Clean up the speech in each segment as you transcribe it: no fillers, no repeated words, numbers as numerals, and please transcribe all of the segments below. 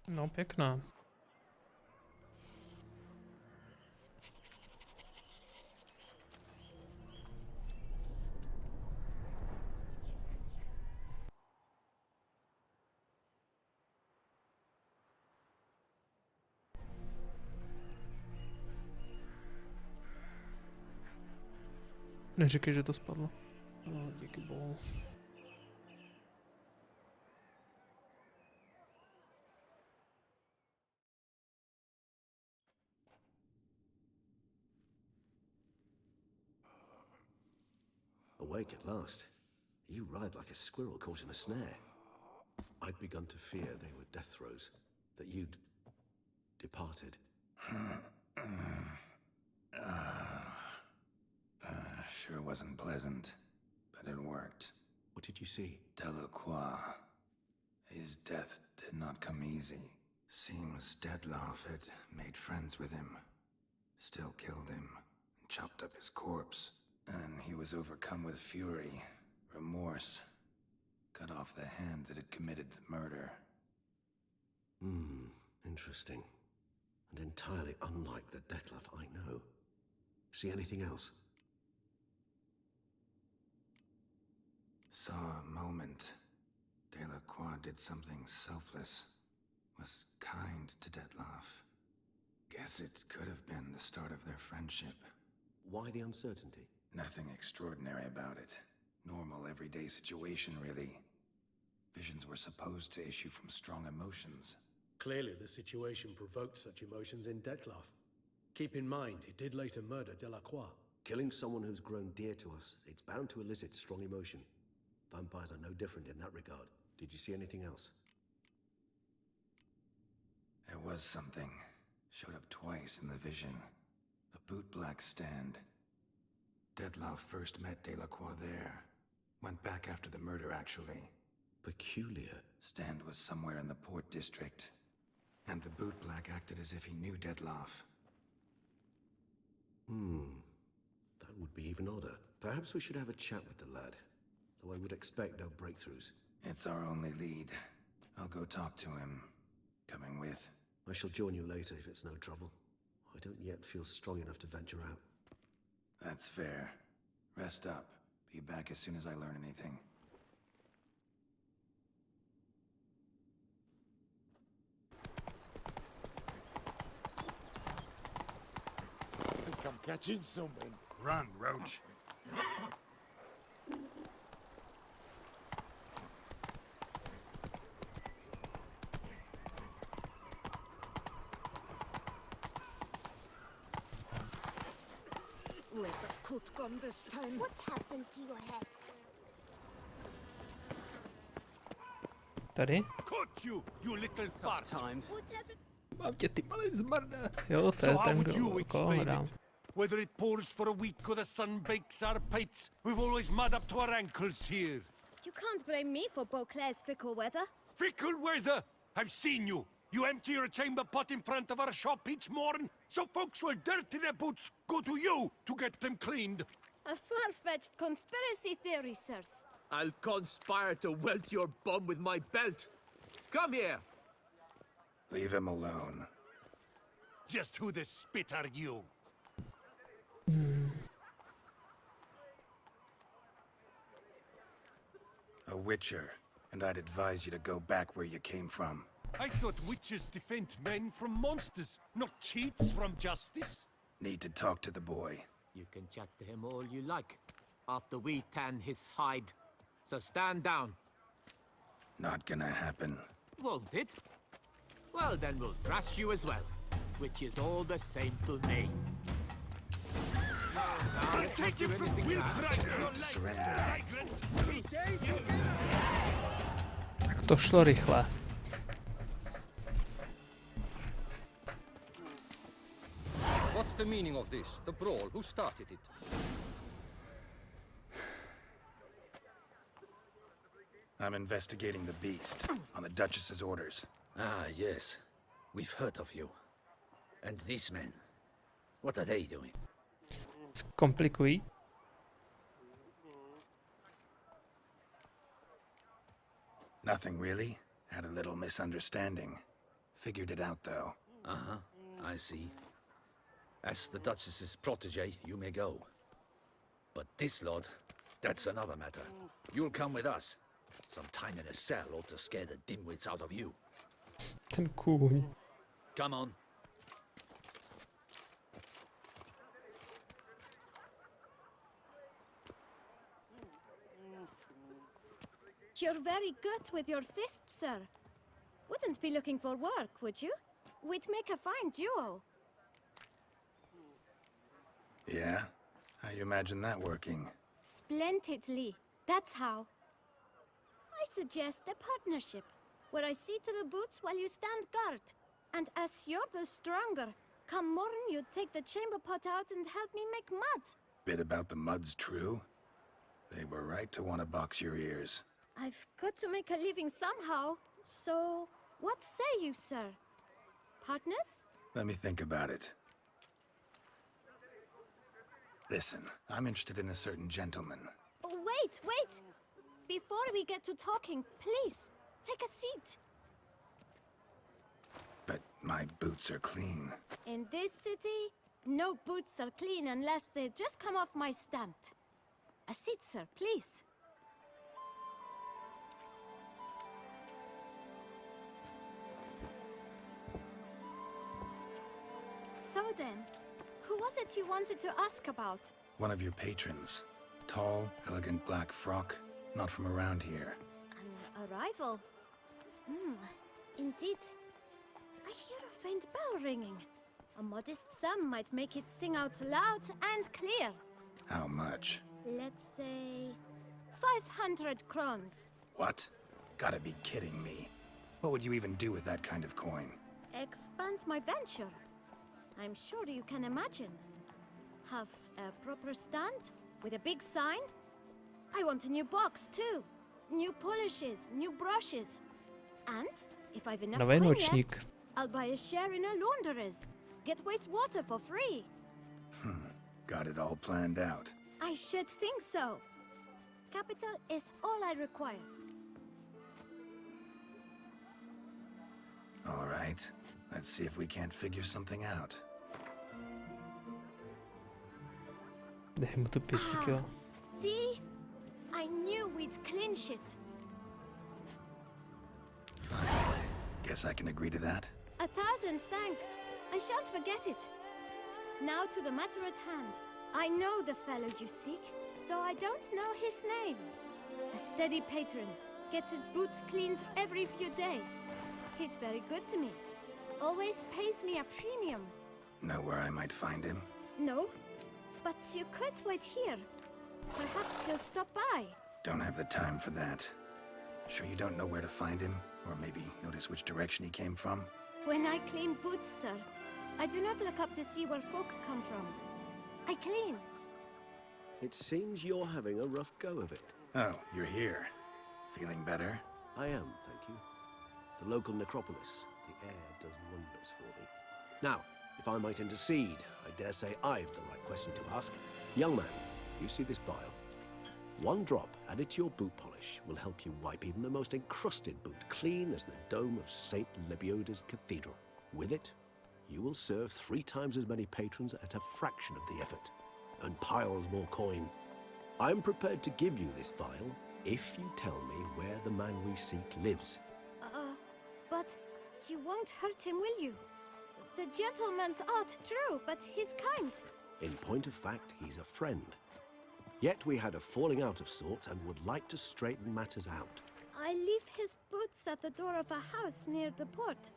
No pěkná. Neříkej, že to spadlo. No, díky bohu. Awake at last. You ride like a squirrel caught in a snare. I'd begun to fear they were death throes, that you'd departed. Sure wasn't pleasant, but it worked. What did you see? Delacroix. His death did not come easy. Seems Dettlaff had made friends with him. Still killed him, and chopped up his corpse. And he was overcome with fury, remorse. Cut off the hand that had committed the murder. Interesting. And entirely unlike the Dettlaff I know. See anything else? Saw a moment. Delacroix did something selfless. Was kind to Dettlaff. Guess it could have been the start of their friendship. Why the uncertainty? Nothing extraordinary about it. Normal, everyday situation, really. Visions were supposed to issue from strong emotions. Clearly the situation provoked such emotions in Dettlaff. Keep in mind, he did later murder Delacroix. Killing someone who's grown dear to us, it's bound to elicit strong emotion. Vampires are no different in that regard. Did you see anything else? There was something. Showed up twice in the vision. A bootblack stand. Dettlaff first met Delacroix there. Went back after the murder, actually. Peculiar. Stand was somewhere in the port district. And the bootblack acted as if he knew Dettlaff. That would be even odder. Perhaps we should have a chat with the lad. Though I would expect no breakthroughs. It's our only lead. I'll go talk to him. Coming with. I shall join you later if it's no trouble. I don't yet feel strong enough to venture out. That's fair. Rest up. Be back as soon as I learn anything. I think I'm catching something. Run, Roach. Where's that coot gone this time? What happened to your head? Tady? Caught you, you little fart. Times. Whatever. Mám tě, ty malý zmrde. Jo, to je ten, koho hledám. Whether it pours for a week or the sun bakes our pites, we've always mud up to our ankles here. You can't blame me for Beauclair's fickle weather. Fickle weather! I've seen you. You empty your chamber pot in front of our shop each morn, so folks will dirty their boots, go to you to get them cleaned. A far-fetched conspiracy theory, sirs. I'll conspire to welt your bum with my belt. Come here. Leave him alone. Just who the spit are you? A witcher, and I'd advise you to go back where you came from. I thought witches defend men from monsters, not cheats from justice. Need to talk to the boy. You can chat to him all you like, after we tan his hide. So stand down. Not gonna happen. Won't it? Well, then we'll thrash you as well, which is all the same to me. I'll take you from Will Grinder. Surrender. Tak to šlo rychle. What's the meaning of this? The brawl? Who started it? I'm investigating the beast, on the Duchess's orders. Ah, yes. We've heard of you. And these men, what are they doing? Komplikují. Nothing really. Had a little misunderstanding. Figured it out, though. Uh-huh, I see. As the Duchess's protege, you may go. But this lot, that's another matter. You'll come with us. Some time in a cell ought to scare the dimwits out of you. Ten kůň. Come on. You're very good with your fists, sir. Wouldn't be looking for work, would you? We'd make a fine duo. Yeah? How you imagine that working? Splendidly. That's how. I suggest a partnership, where I see to the boots while you stand guard. And as you're the stronger, come morn you take the chamber pot out and help me make mud. Bit about the mud's true? They were right to want to box your ears. I've got to make a living somehow, so what say you, sir? Partners? Let me think about it. Listen, I'm interested in a certain gentleman. Oh, wait! Before we get to talking, please, take a seat. But my boots are clean. In this city, no boots are clean unless they've just come off my stand. A seat, sir, please. So then, who was it you wanted to ask about? One of your patrons. Tall, elegant black frock. Not from around here. An arrival? Indeed. I hear a faint bell ringing. A modest sum might make it sing out loud and clear. How much? Let's say 500 crowns. What? Gotta be kidding me. What would you even do with that kind of coin? Expand my venture. I'm sure you can imagine. Have a proper stand with a big sign. I want a new box too. New polishes, new brushes. And if I've enough Nový coin nočník. left, I'll buy a share in a launderer's. Get wastewater for free. Got it all planned out. I should think so. Capital is all I require. All right. Let's see if we can't figure something out. Dej mu to 5 kilo. See? I knew we'd clinch it. Fine. Guess I can agree to that. 1,000 thanks. I shan't forget it. Now to the matter at hand. I know the fellow you seek, though I don't know his name. A steady patron. Gets his boots cleaned every few days. He's very good to me. Always pays me a premium. Know where I might find him? No? But you could wait here. Perhaps he'll stop by. Don't have the time for that. Sure you don't know where to find him? Or maybe notice which direction he came from? When I clean boots, sir, I do not look up to see where folk come from. I clean. It seems you're having a rough go of it. Oh, you're here. Feeling better? I am, thank you. The local necropolis. The air does wonders for me. Now, if I might intercede, I dare say I've the right question to ask. Young man, you see this vial? One drop added to your boot polish will help you wipe even the most encrusted boot clean as the dome of St. Lebioda's Cathedral. With it, you will serve 3 times as many patrons at a fraction of the effort, and piles more coin. I'm prepared to give you this vial if you tell me where the man we seek lives. But you won't hurt him, will you? The gentleman's art, true, but he's kind. In point of fact, he's a friend. Yet we had a falling out of sorts and would like to straighten matters out. I leave his boots at the door of a house near the port.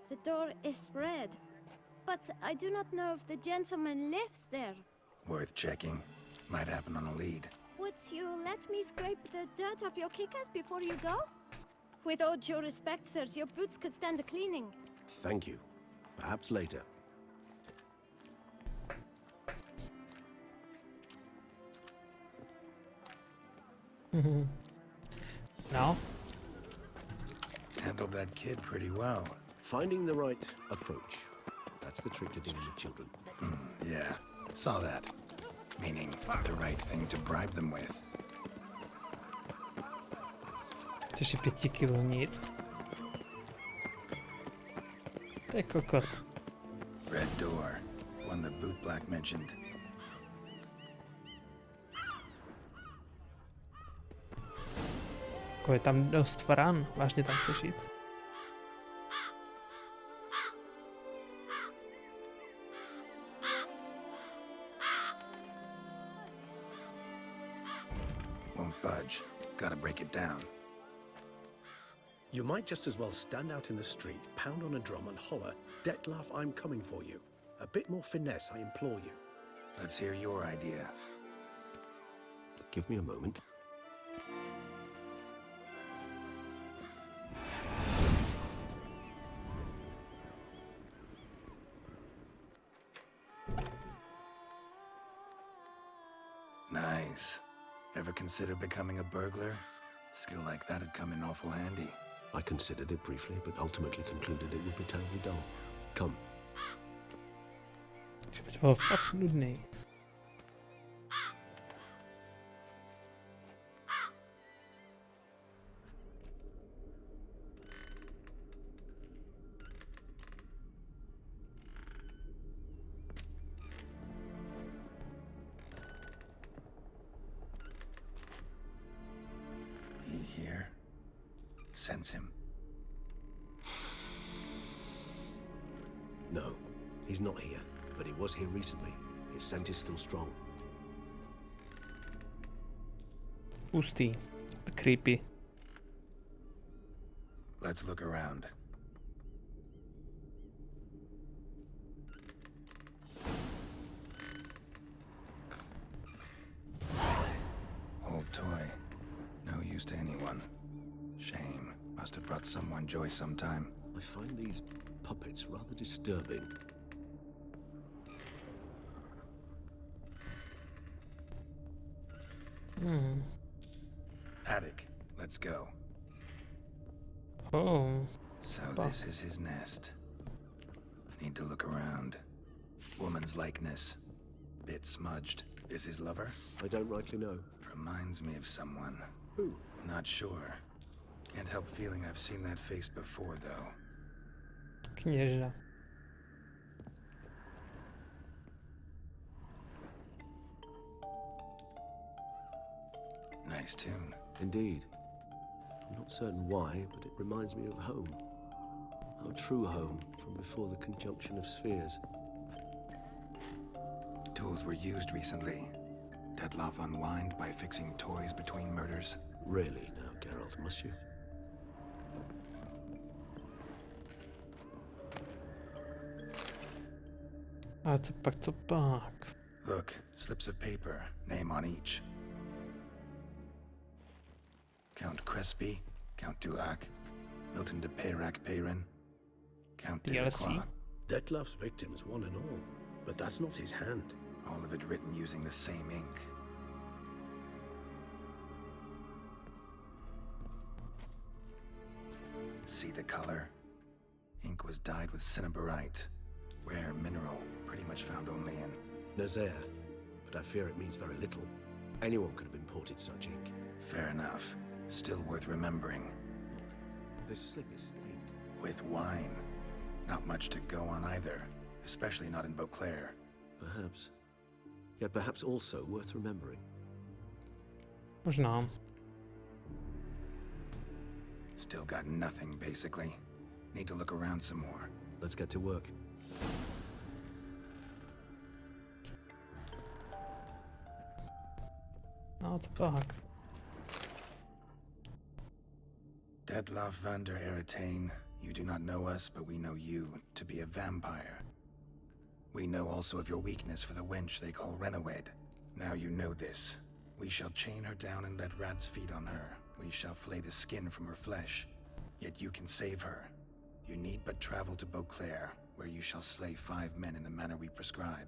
The door is red, but I do not know if the gentleman lives there. Worth checking. Might happen on a lead. Would you let me scrape the dirt off your kickers before you go? With all due respect, sirs, your boots could stand a cleaning. Thank you. Perhaps later. No? Handled that kid pretty well. Finding the right approach. That's the trick to dealing with children. Yeah, saw that. Meaning, the right thing to bribe them with. Chceš 5 kilo nic? To je kokot. Red door. One the boot black mentioned. Je tam dost farán, vážně tam chceš jít. Won't budge. Gotta break it down. You might just as well stand out in the street, pound on a drum and holler, Detlef, I'm coming for you. A bit more finesse, I implore you. Let's hear your idea. Give me a moment. Nice. Ever consider becoming a burglar? Skill like that'd come in awful handy. I considered it briefly, but ultimately concluded it would be terribly dull. Come. Že by to bylo fakt nudný. He here? Sense him. No, he's not here, but he was here recently. His scent is still strong. Hustý. Creepy. Let's look around. Old toy. No use to anyone. Shame. Must have brought someone joy sometime. I find these puppets rather disturbing. Attic. Let's go. Oh. So this is his nest. Need to look around. Woman's likeness. Bit smudged. Is his lover? I don't rightly know. Reminds me of someone. Who? Not sure. Can't help feeling I've seen that face before, though. Kněžna. Nice tune. Indeed. I'm not certain why, but it reminds me of home. Our true home from before the conjunction of spheres. Tools were used recently. Detlef unwind by fixing toys between murders. Really now, Geralt, must you? A co pak, co pak? Look, slips of paper, name on each. Count Crespi, Count Dulac, Milton de Peyrac-Peyrin, Count de Lacroix. Detlef's victims, one and all. But that's not his hand. All of it written using the same ink. See the color? Ink was dyed with cinnabarite. Rare mineral, pretty much found only in Nazaire, but I fear it means very little. Anyone could have imported such ink. Fair enough. Still worth remembering. This slip is stained. With wine. Not much to go on either, especially not in Beauclair. Perhaps. Yet perhaps also worth remembering. Možná. Still got nothing, basically. Need to look around some more. Let's get to work. No, co pak? Detlef van der Eretain, you do not know us, but we know you to be a vampire. We know also of your weakness for the wench they call Renawed. Now you know this. We shall chain her down and let rats feed on her. We shall flay the skin from her flesh. Yet you can save her. You need but travel to Beauclair, where you shall slay 5 men in the manner we prescribe.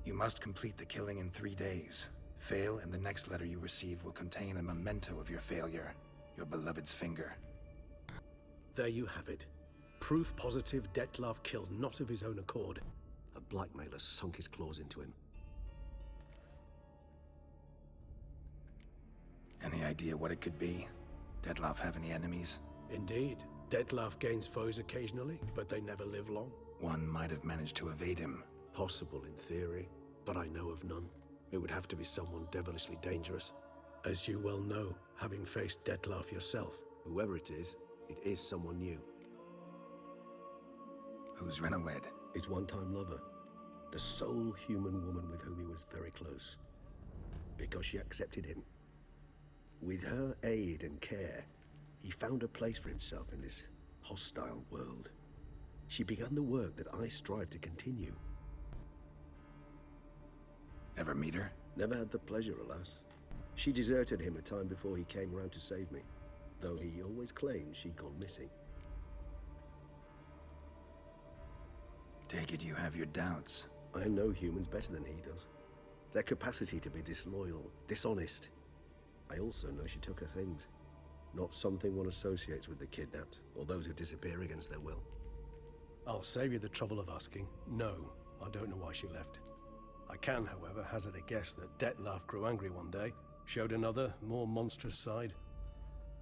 You must complete the killing in 3 days. Fail, and the next letter you receive will contain a memento of your failure. Your beloved's finger. There you have it. Proof positive Detlef killed not of his own accord. A blackmailer sunk his claws into him. Any idea what it could be? Detlef have any enemies? Indeed. Dettlaff gains foes occasionally, but they never live long. One might have managed to evade him. Possible in theory, but I know of none. It would have to be someone devilishly dangerous. As you well know, having faced Dettlaff yourself. Whoever it is someone new. Who's Renawed? His one-time lover. The sole human woman with whom he was very close. Because she accepted him. With her aid and care, he found a place for himself in this hostile world. She began the work that I strive to continue. Ever meet her? Never had the pleasure, alas. She deserted him a time before he came around to save me, though he always claimed she'd gone missing. Take it you have your doubts. I know humans better than he does. Their capacity to be disloyal, dishonest. I also know she took her things. Not something one associates with the kidnapped, or those who disappear against their will. I'll save you the trouble of asking. No, I don't know why she left. I can, however, hazard a guess that Dettlaff grew angry one day, showed another, more monstrous side.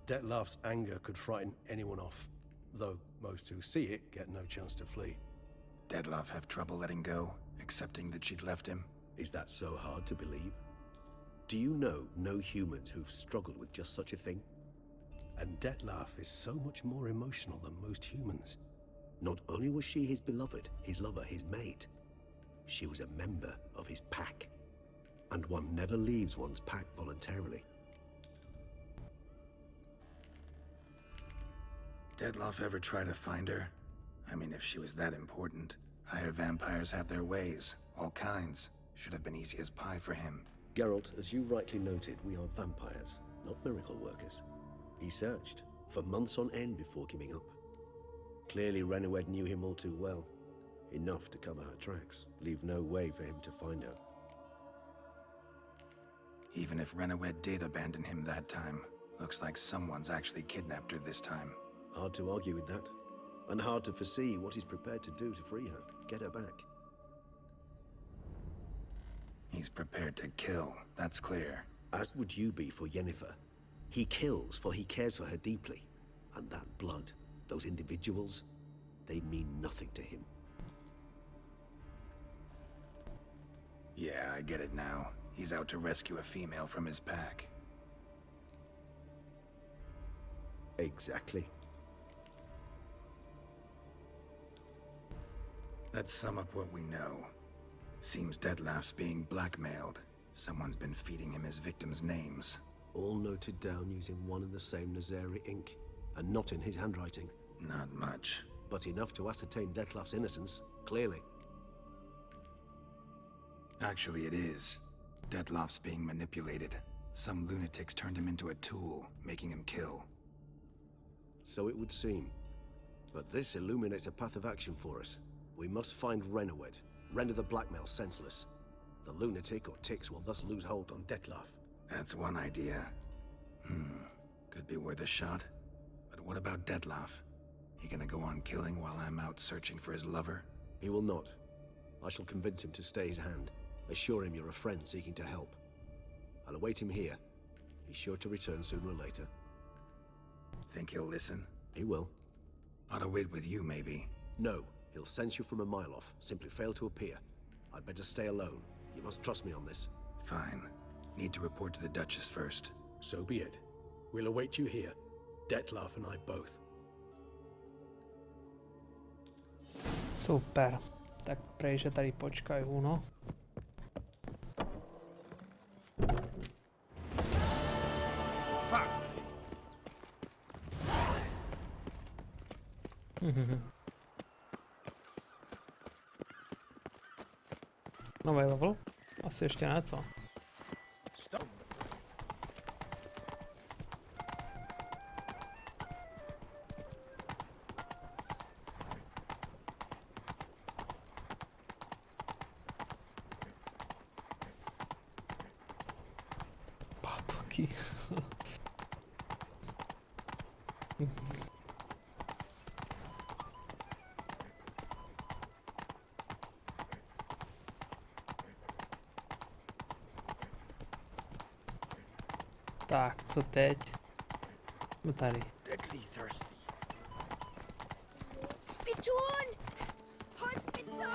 Dettlaff's anger could frighten anyone off, though most who see it get no chance to flee. Dettlaff have trouble letting go, accepting that she'd left him? Is that so hard to believe? Do you know no humans who've struggled with just such a thing? And Dettlaff is so much more emotional than most humans. Not only was she his beloved, his lover, his mate, she was a member of his pack. And one never leaves one's pack voluntarily. Dettlaff ever try to find her? I mean, if she was that important. Higher vampires have their ways, all kinds. Should have been easy as pie for him. Geralt, as you rightly noted, we are vampires, not miracle workers. He searched for months on end before giving up. Clearly Renawed knew him all too well. Enough to cover her tracks, leave no way for him to find her. Even if Renawed did abandon him that time, looks like someone's actually kidnapped her this time. Hard to argue with that. And hard to foresee what he's prepared to do to free her, get her back. He's prepared to kill, that's clear. As would you be for Yennefer. He kills for he cares for her deeply. And that blood, those individuals, they mean nothing to him. Yeah, I get it now. He's out to rescue a female from his pack. Exactly. Let's sum up what we know. Seems Dettlaff's being blackmailed. Someone's been feeding him his victims' names. All noted down using one and the same Nazari ink, and not in his handwriting. Not much. But enough to ascertain Dettlaff's innocence, clearly. Actually, it is. Dettlaff's being manipulated. Some lunatics turned him into a tool, making him kill. So it would seem. But this illuminates a path of action for us. We must find Renawed, render the blackmail senseless. The lunatic or ticks will thus lose hold on Dettlaff. That's one idea. Could be worth a shot. But what about Dettlaff? He gonna go on killing while I'm out searching for his lover? He will not. I shall convince him to stay his hand. Assure him you're a friend seeking to help. I'll await him here. He's sure to return sooner or later. Think he'll listen? He will. Ought to wait with you, maybe. No. He'll sense you from a mile off. Simply fail to appear. I'd better stay alone. You must trust me on this. Fine. Need to report to the Duchess first. So be it. We'll await you here. Dettlaff and I both. Super. Tak prej, že tady počkajú, no. Nový level? Asi ještě ne, co? Pátoky. Tak, co teď? No tady. Deadly thirsty. Hospital! Hospital!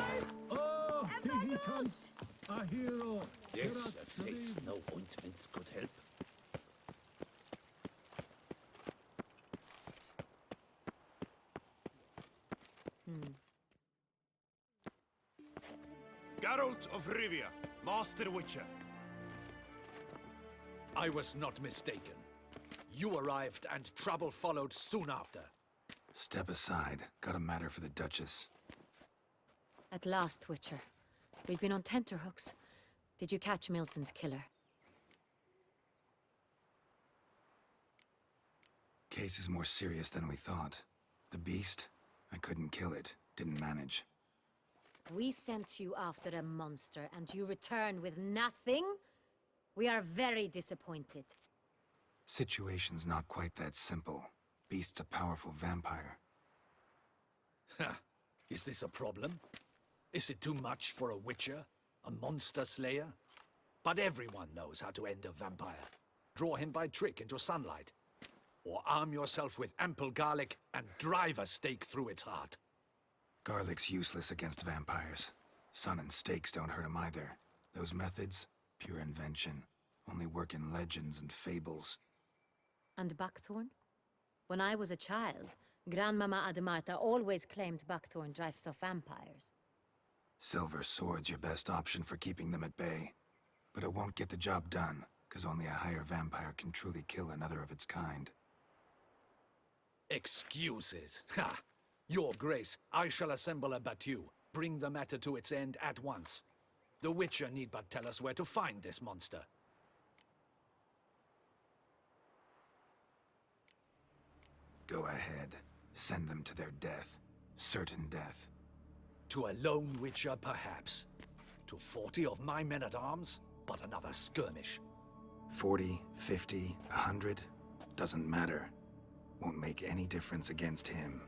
Oh, here he comes! A hero! Yes, a face no ointment could help. Geralt of Rivia, Master Witcher. I was not mistaken. You arrived and trouble followed soon after. Step aside. Got a matter for the Duchess. At last, Witcher. We've been on tenterhooks. Did you catch Milton's killer? Case is more serious than we thought. The beast? I couldn't kill it. Didn't manage. We sent you after a monster, and you return with nothing? We are very disappointed. Situation's not quite that simple. Beast's a powerful vampire. Ha! Is this a problem? Is it too much for a witcher? A monster slayer? But everyone knows how to end a vampire. Draw him by trick into sunlight. Or arm yourself with ample garlic and drive a stake through its heart. Garlic's useless against vampires. Sun and stakes don't hurt him either. Those methods, pure invention. Only work in legends and fables. And buckthorn? When I was a child, Grandmama Ademarta always claimed buckthorn drives off vampires. Silver sword's your best option for keeping them at bay. But it won't get the job done, because only a higher vampire can truly kill another of its kind. Excuses. Ha! Your Grace, I shall assemble a battue. Bring the matter to its end at once. The Witcher need but tell us where to find this monster. Go ahead. Send them to their death. Certain death. To a lone Witcher, perhaps. To 40 of my men-at-arms, but another skirmish. 40, 50, 100? Doesn't matter. Won't make any difference against him.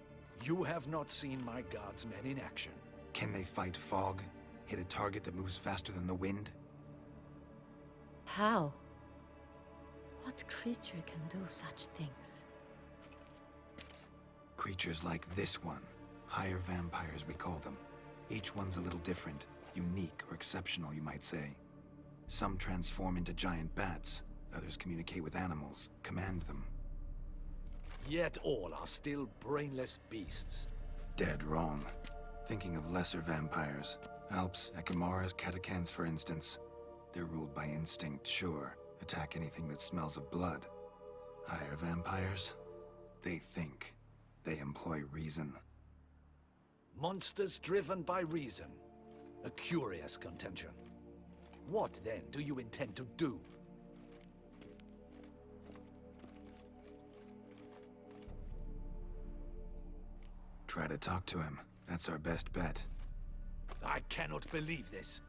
You have not seen my guardsmen in action. Can they fight fog? Hit a target that moves faster than the wind? How? What creature can do such things? Creatures like this one. Higher vampires, we call them. Each one's a little different. Unique or exceptional, you might say. Some transform into giant bats. Others communicate with animals, command them. Yet all are still brainless beasts. Dead wrong. Thinking of lesser vampires. Alps, Ekamaras, Catacans, for instance. They're ruled by instinct, sure. Attack anything that smells of blood. Higher vampires? They think. They employ reason. Monsters driven by reason. A curious contention. What, then, do you intend to do? Try to talk to him. That's our best bet. I cannot believe this.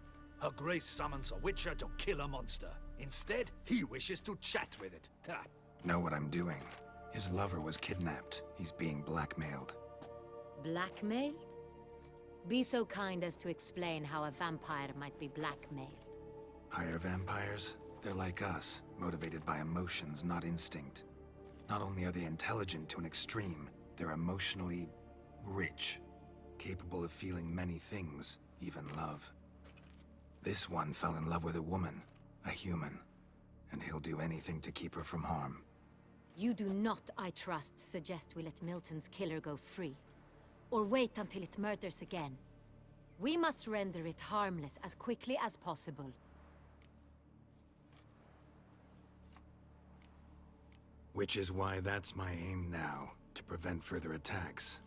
Her Grace summons a Witcher to kill a monster. Instead, he wishes to chat with it. Ha! Know what I'm doing. His lover was kidnapped. He's being blackmailed. Blackmailed? Be so kind as to explain how a vampire might be blackmailed. Higher vampires? They're like us, motivated by emotions, not instinct. Not only are they intelligent to an extreme, they're emotionally rich, capable of feeling many things, even love. This one fell in love with a woman, a human, and he'll do anything to keep her from harm. You do not, I trust, suggest we let Milton's killer go free. Or wait until it murders again. We must render it harmless as quickly as possible. Which is why that's my aim now, to prevent further attacks.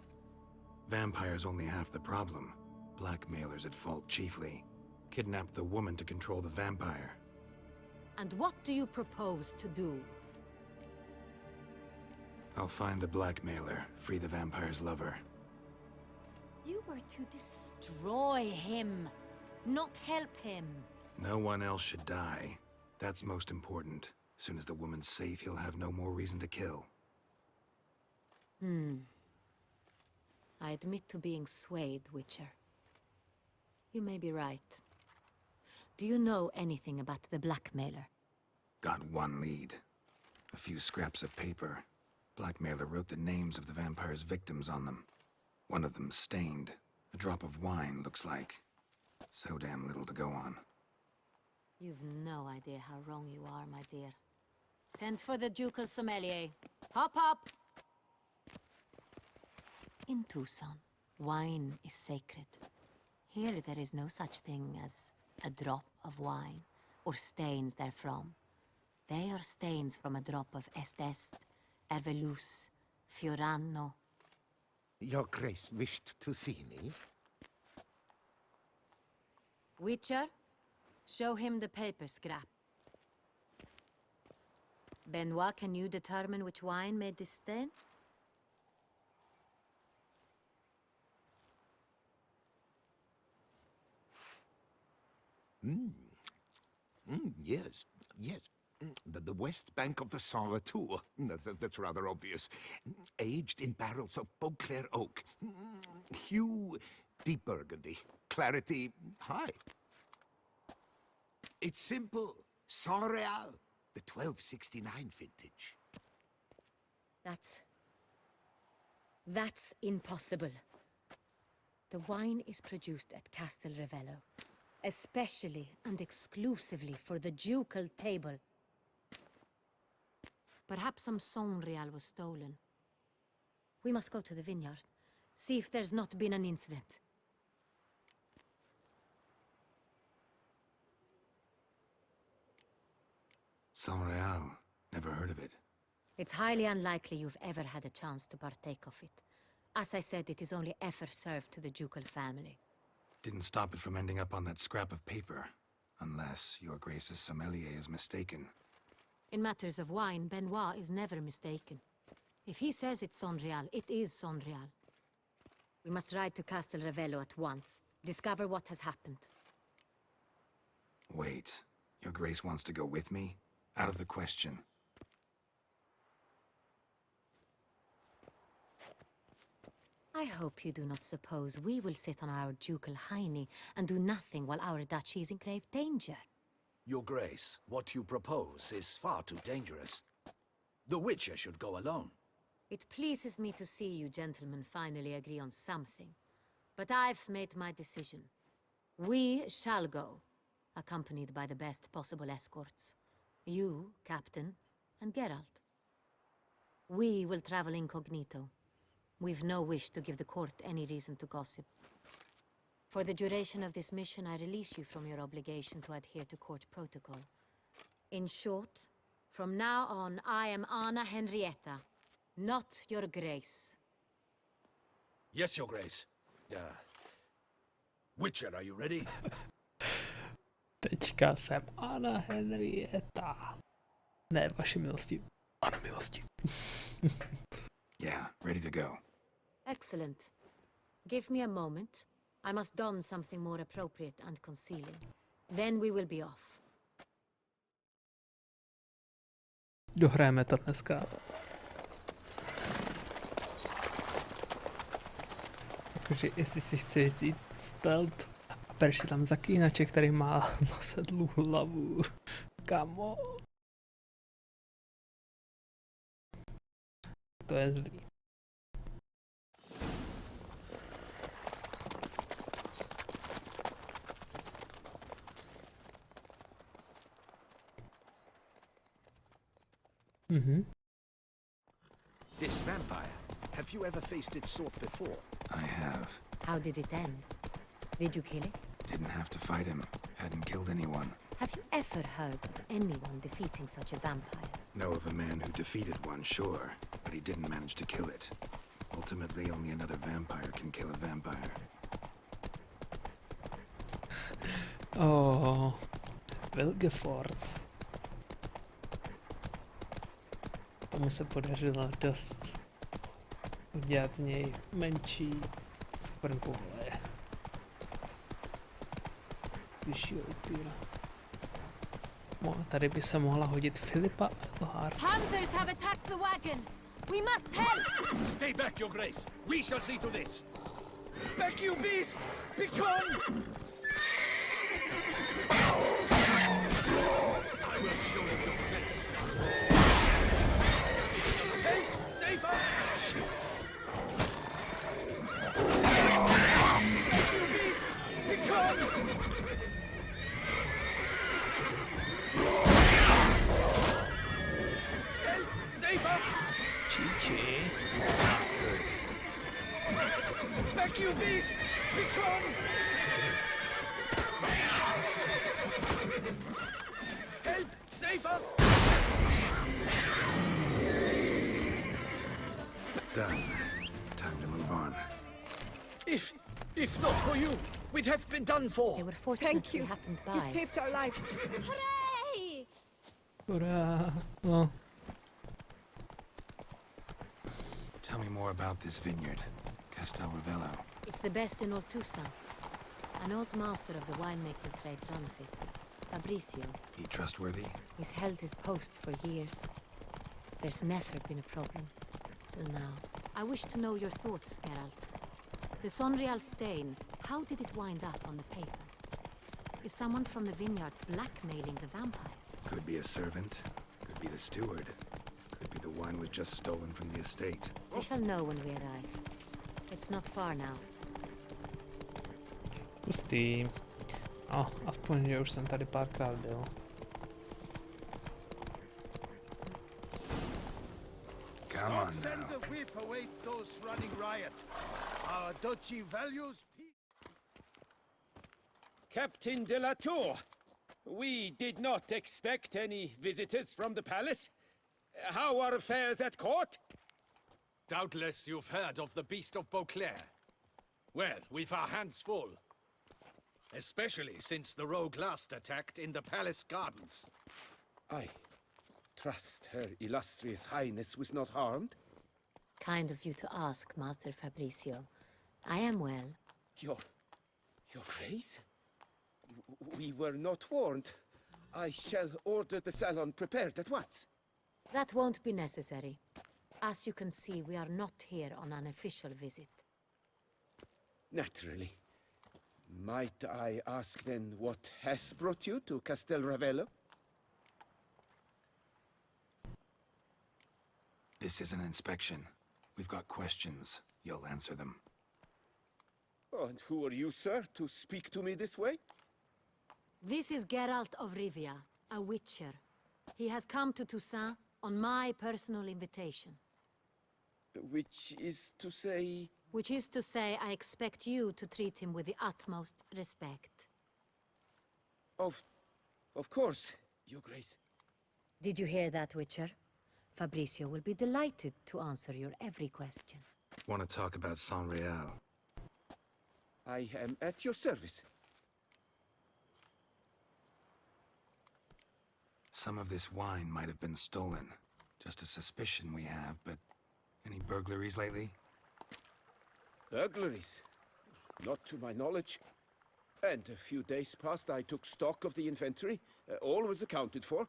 Vampires only half the problem. Blackmailers at fault chiefly. Kidnapped the woman to control the vampire. And what do you propose to do? I'll find the blackmailer, free the vampire's lover. You were to destroy him, not help him. No one else should die. That's most important. Soon as the woman's safe, he'll have no more reason to kill. I admit to being swayed, Witcher. You may be right. Do you know anything about the blackmailer? Got one lead. A few scraps of paper. Blackmailer wrote the names of the vampire's victims on them. One of them stained. A drop of wine, looks like. So damn little to go on. You've no idea how wrong you are, my dear. Send for the ducal sommelier. Hop, hop! In Tucson, wine is sacred. Here there is no such thing as a drop of wine, or stains therefrom. They are stains from a drop of Est, Ervelus, Fiorano. Your Grace wished to see me? Witcher, show him the paper scrap. Benoit, can you determine which wine made this stain? Yes, yes. The west bank of the Saar too. That's rather obvious. Aged in barrels of Beauclair oak. Hue, deep burgundy. Clarity, high. It's simple. Saint Real, the 1269 vintage. That's impossible. The wine is produced at Castel Revello, especially and exclusively for the ducal table. Perhaps some Saint Real was stolen. We must go to the vineyard, see if there's not been an incident. Saint Real. Never heard of it. It's highly unlikely you've ever had a chance to partake of it. As I said, it is only ever served to the ducal family. Didn't stop it from ending up on that scrap of paper. Unless your Grace's sommelier is mistaken. In matters of wine, Benoit is never mistaken. If he says it's Saint Real, it is Saint Real. We must ride to Castel Revello at once. Discover what has happened. Wait. Your Grace wants to go with me? Out of the question. I hope you do not suppose we will sit on our ducal hiney and do nothing while our duchy is in grave danger. Your Grace, what you propose is far too dangerous. The Witcher should go alone. It pleases me to see you gentlemen finally agree on something. But I've made my decision. We shall go, accompanied by the best possible escorts. You, Captain, and Geralt. We will travel incognito. We've no wish to give the court any reason to gossip. For the duration of this mission, I release you from your obligation to adhere to court protocol. In short, from now on, I am Anna Henrietta, not your Grace. Yes, Your Grace. Witcher, are you ready? Teďka jsem Anna Henrietta. Ne, vaši milosti. Ano, milosti. Yeah, ready to go. Excellent. Give me a moment. I must don something more appropriate and concealing. Then we will be off. Dohrajeme to dneska. Jakože jestli si chceš vzít stealth a bereš si tam zaklínače, který má nasedlou hlavu. Kamo. To je zlý. This vampire, have you ever faced its sort before? I have. How did it end? Did you kill it? Didn't have to fight him. Hadn't killed anyone. Have you ever heard of anyone defeating such a vampire? Know of a man who defeated one, sure, but he didn't manage to kill it. Ultimately, only another vampire can kill a vampire. Oh, Wilgefortz. Tomu se podařilo dost udělat z něj menší skvrnku vole. Vyššího upíra. Tady by se mohla hodit Filipa Eilhart. Hunters have attacked the wagon. We must help. Stay back, Your Grace. We shall see to this. Back, you beast! Begone! I will show you your best. Hey, save us! Back, you beast! Begone! Help! Save us! Done. Time to move on. If not for you, we'd have been done for. They were fortunate Thank you. we happened by. You saved our lives. Hooray! Hurá. No, Tell me more about this vineyard, Castel Ravello. It's the best in all Toussaint. An old master of the winemaking trade runs it. Fabricio. He trustworthy? He's held his post for years. There's never been a problem. Till now. I wish to know your thoughts, Geralt. The Sonreal stain, how did it wind up on the paper? Is someone from the vineyard blackmailing the vampire? Could be a servant, could be the steward, could be the wine was just stolen from the estate. We shall know when we arrive. It's not far now. pustý. No, aspoň, že už jsem tady párkrát byl. Come on Send now. the whip away those running riot. Our duchy values peace. Captain de la Tour, we did not expect any visitors from the palace. How are affairs at court? Doubtless you've heard of the Beast of Beauclair. Well, we've our hands full. Especially since the rogue last attacked in the palace gardens. I trust Her Illustrious Highness was not harmed. Kind of you to ask, Master Fabricio. I am well. Your Grace? We were not warned. I shall order the salon prepared at once. That won't be necessary. As you can see, we are not here on an official visit. Naturally. Might I ask then what has brought you to Castel Ravello? This is an inspection. We've got questions. You'll answer them. Oh, and who are you, sir, to speak to me this way? This is Geralt of Rivia, a witcher. He has come to Toussaint on my personal invitation. Which is to say... Which is to say, I expect you to treat him with the utmost respect. Of course, Your Grace. Did you hear that, Witcher? Fabricio will be delighted to answer your every question. Want to talk about Sonreal? I am at your service. Some of this wine might have been stolen. Just a suspicion we have, but any burglaries lately? Burglaries? Not to my knowledge. And a few days past I took stock of the inventory. All was accounted for.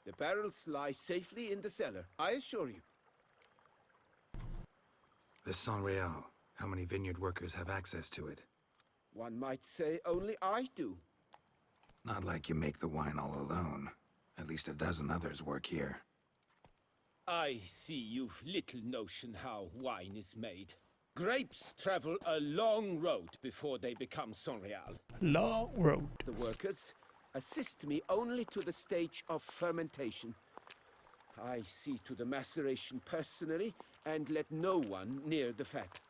The barrels lie safely in the cellar, I assure you. The Sonreal. How many vineyard workers have access to it? One might say only I do. Not like you make the wine all alone. At least a dozen others work here. I see you've little notion how wine is made. Grapes travel a long road before they become Sonreal. Long road. The workers assist me only to the stage of fermentation. I see to the maceration personally and let no one near the fat.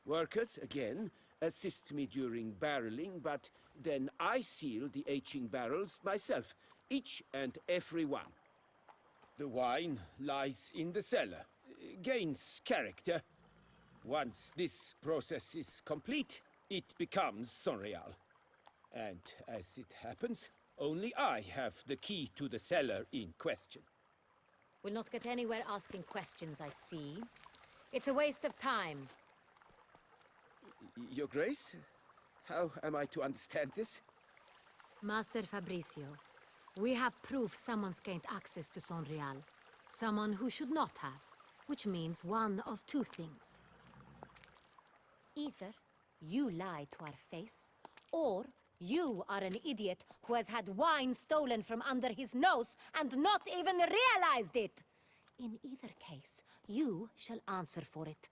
Workers, again, assist me during barreling, but then I seal the aging barrels myself, each and every one. The wine lies in the cellar, gains character. Once this process is complete, it becomes Sonreal. And as it happens, only I have the key to the cellar in question. We'll not get anywhere asking questions, I see. It's a waste of time. Your Grace, how am I to understand this? Master Fabricio, we have proof someone's gained access to Sonreal. Someone who should not have, which means one of two things. Either you lie to our face, or you are an idiot who has had wine stolen from under his nose and not even realized it. In either case, you shall answer for it.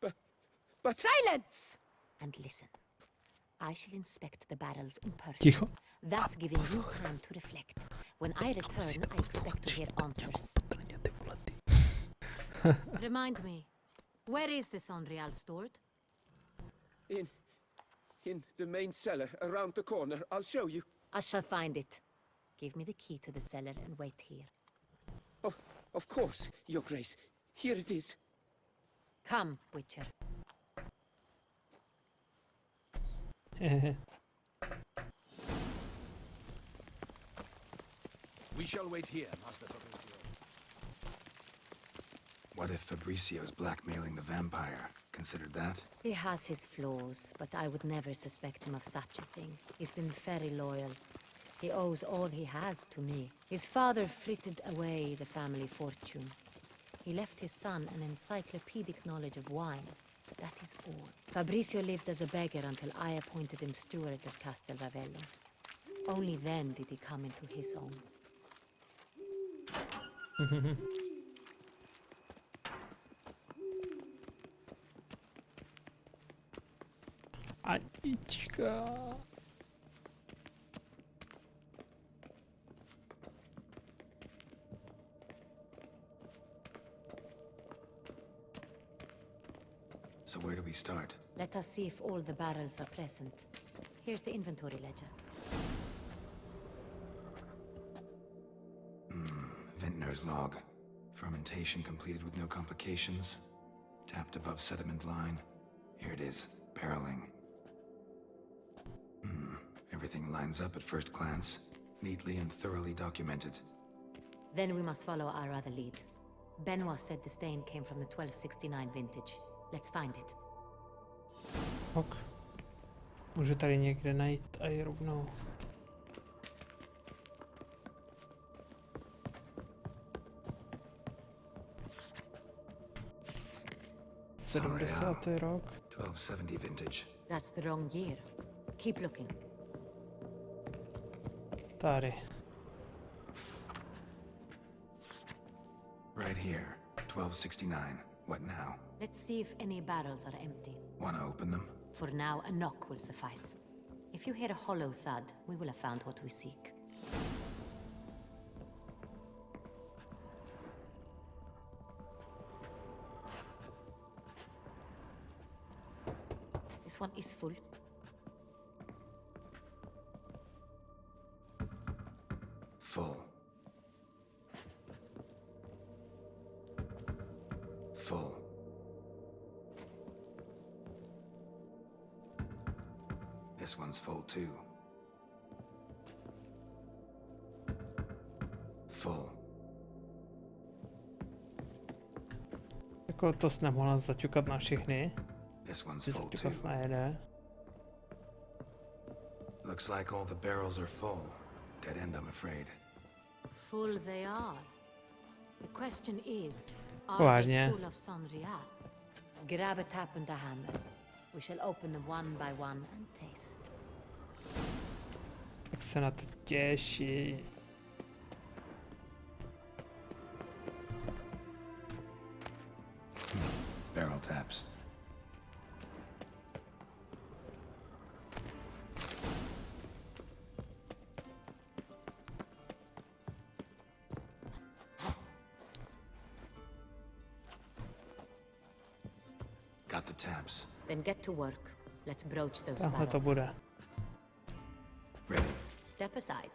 But... Silence! And listen. I shall inspect the barrels in person, Ticho. thus giving you time to reflect. When I return, I expect to hear answers. Remind me, where is the Sonreal stored? In the main cellar, around the corner. I'll show you. I shall find it. Give me the key to the cellar and wait here. Oh, of course, Your Grace. Here it is. Come, Witcher. We shall wait here, Master Fabrizio. What if Fabrizio's blackmailing the vampire? Considered that? He has his flaws, but I would never suspect him of such a thing. He's been very loyal. He owes all he has to me. His father frittered away the family fortune. He left his son an encyclopedic knowledge of wine. That is all. Fabrizio lived as a beggar until I appointed him steward of Castel Ravello. Only then did he come into his own. Anička. So where do we start? Let us see if all the barrels are present. Here's the inventory ledger. Vintner's log. Fermentation completed with no complications. Tapped above sediment line. Here it is. Barreling. Everything lines up at first glance. Neatly and thoroughly documented. Then we must follow our other lead. Benoit said the stain came from the 1269 vintage. Let's find it. Ok. Můžu tady někde najít a je rovnou. Sedmdesátý rok. 1270 vintage. That's the wrong year. Keep looking. Tady. Right here. 1269. What now? Let's see if any barrels are empty. Wanna open them? For now, a knock will suffice. If you hear a hollow thud, we will have found what we seek. This one is full. Full. Full. This one's full too. Full. Jako to jsi nemohla zaťukat na všechny. This one's Ty full too. zaťukat na jeden. Looks like all the barrels are full. Dead end, I'm afraid. Full they are. The question is, are Vážně. they full of Sanrial? Grab a tap and a hammer. We shall open them one by one and taste. Jak se na to těší. Barrel taps. Got the taps. Then get to work. Let's broach those Tahle to barrels. bude. Ready. Step aside.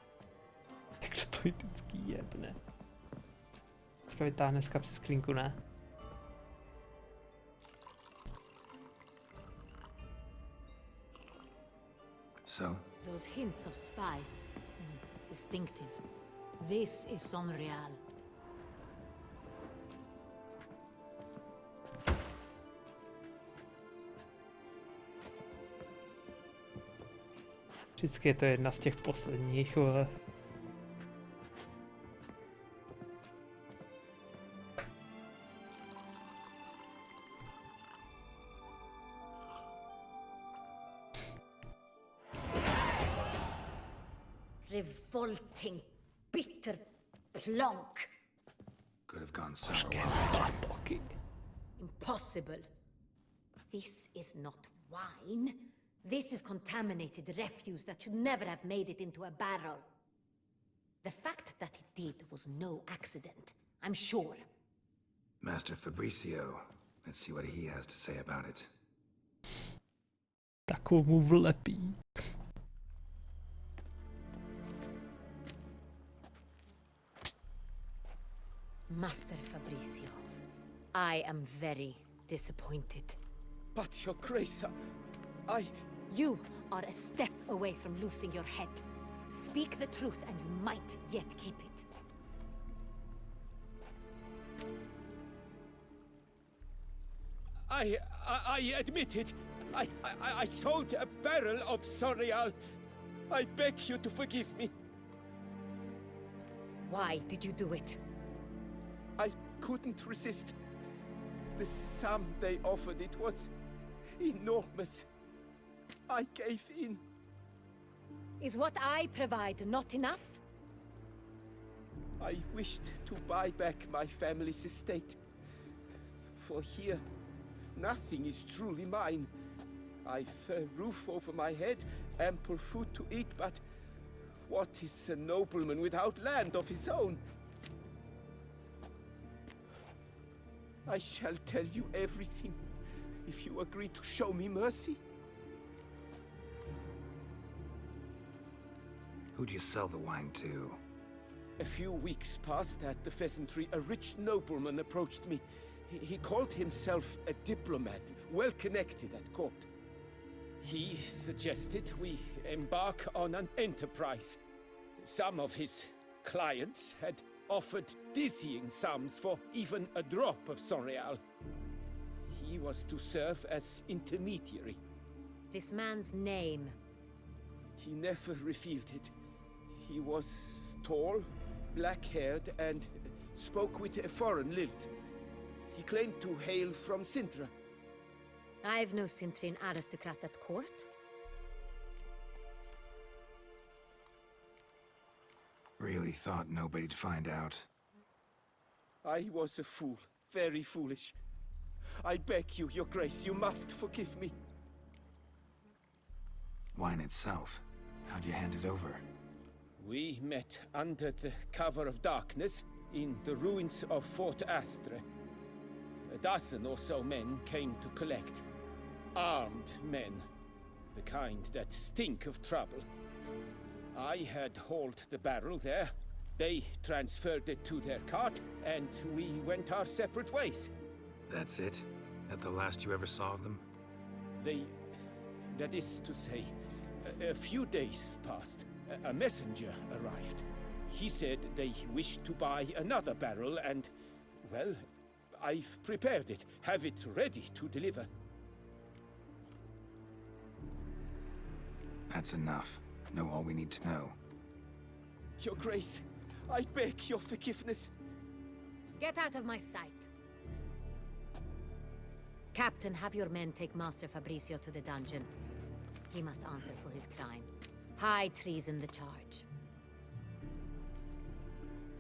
Jak to vždycky jebne. Teďka vytáhne z kapsy sklínku, ne? So? Those hints of spice. Distinctive. This is Sonreal. Vždycky je to jedna z těch posledních, vole. Revolting, bitter plonk. Could have gone sour. Impossible. This is not wine. This is contaminated refuse that should never have made it into a barrel. The fact that it did was no accident, I'm sure. Master Fabrizio. Let's see what he has to say about it. Takovou mu vlepí. Master Fabrizio, I am very disappointed. But, Your Grace, You are a step away from losing your head. Speak the truth and you might yet keep it. I admit it. I sold a barrel of Sorial. I beg you to forgive me. Why did you do it? I couldn't resist. The sum they offered, it was enormous. I gave in. Is what I provide not enough? I wished to buy back my family's estate. For here, nothing is truly mine. I've a roof over my head, ample food to eat, but what is a nobleman without land of his own? I shall tell you everything if you agree to show me mercy. Who'd you sell the wine to? A few weeks past at the pheasantry, a rich nobleman approached me. He called himself a diplomat, well connected at court. He suggested we embark on an enterprise. Some of his clients had offered dizzying sums for even a drop of Sorial. He was to serve as intermediary. This man's name? He never revealed it. He was tall, black-haired, and spoke with a foreign lilt. He claimed to hail from Sintra. I've no Sintrin aristocrat at court. Really thought nobody'd find out. I was a fool, very foolish. I beg you, Your Grace, you must forgive me. Wine itself, how'd you hand it over? We met under the cover of darkness in the ruins of Fort Astre. A dozen or so men came to collect. Armed men, the kind that stink of trouble. I had hauled the barrel there. They transferred it to their cart, and we went our separate ways. That's it? That the last you ever saw of them? That is to say, a few days passed. A messenger arrived. He said they wished to buy another barrel and, well, I've prepared it, have it ready to deliver. That's enough. Know all we need to know. Your Grace, I beg your forgiveness. Get out of my sight. Captain, have your men take Master Fabrizio to the dungeon. He must answer for his crime. High treason the charge.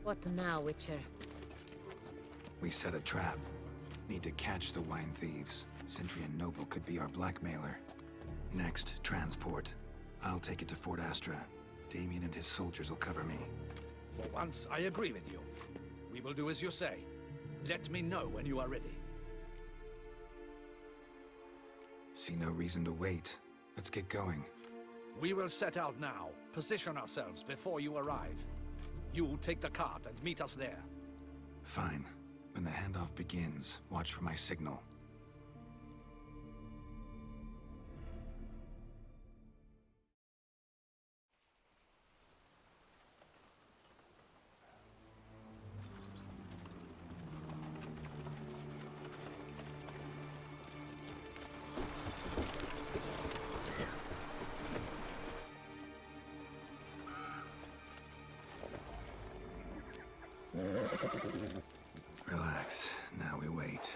What now, Witcher? We set a trap. Need to catch the wine thieves. Sentry and Noble could be our blackmailer. Next, transport. I'll take it to Fort Astra. Damien and his soldiers will cover me. For once, I agree with you. We will do as you say. Let me know when you are ready. See no reason to wait. Let's get going. We will set out now. Position ourselves before you arrive. You take the cart and meet us there. Fine. When the handoff begins, watch for my signal. Relax. Now we wait.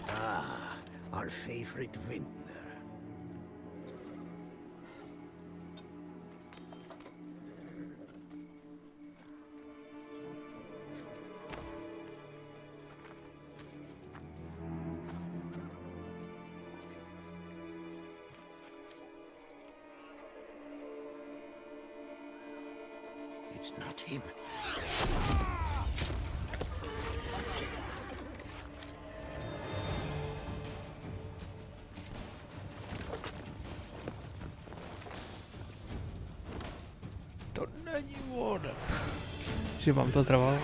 Ah, our favorite vintner. It's not him. To není on. Že vám to trvalo.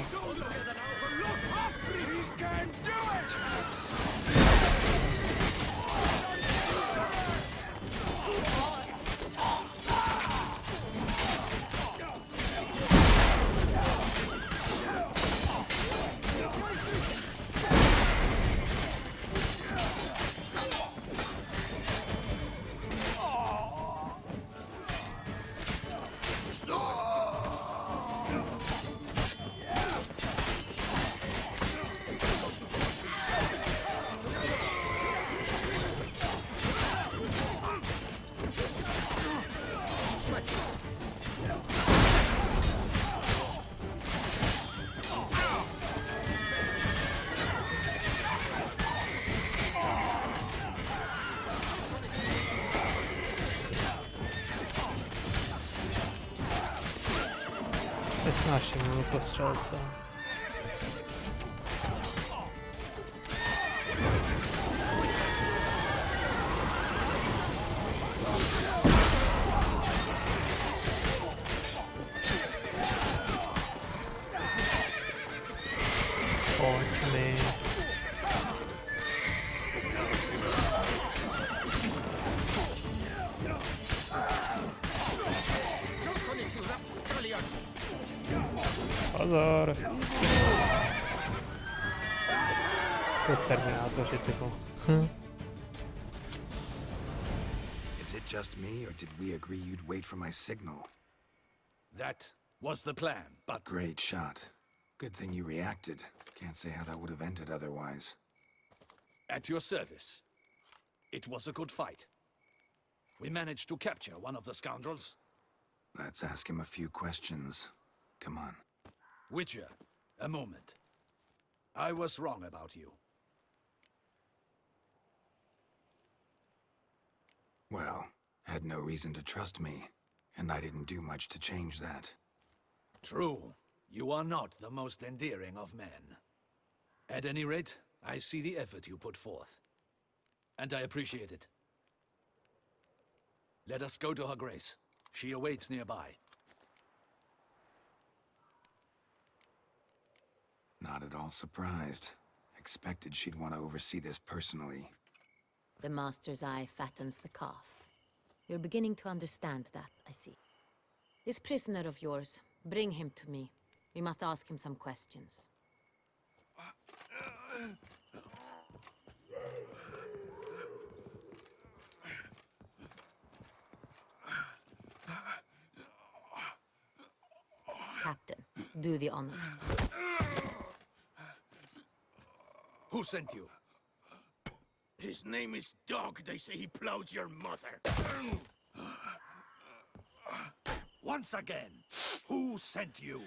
Nesnáším postřelce. Pojď mi. Pozor. Jsou terminátoři typu. Is it just me, or did we agree you'd wait for my signal? That was the plan, but... Great shot. Good thing you reacted. Can't say how that would have ended otherwise. At your service. It was a good fight. We managed to capture one of the scoundrels. Let's ask him a few questions. Come on. Witcher, a moment. I was wrong about you. Well, had no reason to trust me, and I didn't do much to change that. True. You are not the most endearing of men. At any rate, I see the effort you put forth. And I appreciate it. Let us go to her grace. She awaits nearby. Not at all surprised. Expected she'd want to oversee this personally. The master's eye fattens the calf. You're beginning to understand that, I see. This prisoner of yours, bring him to me. We must ask him some questions. Captain, do the honors. Who sent you? His name is Dog. They say he plowed your mother. Once again, who sent you?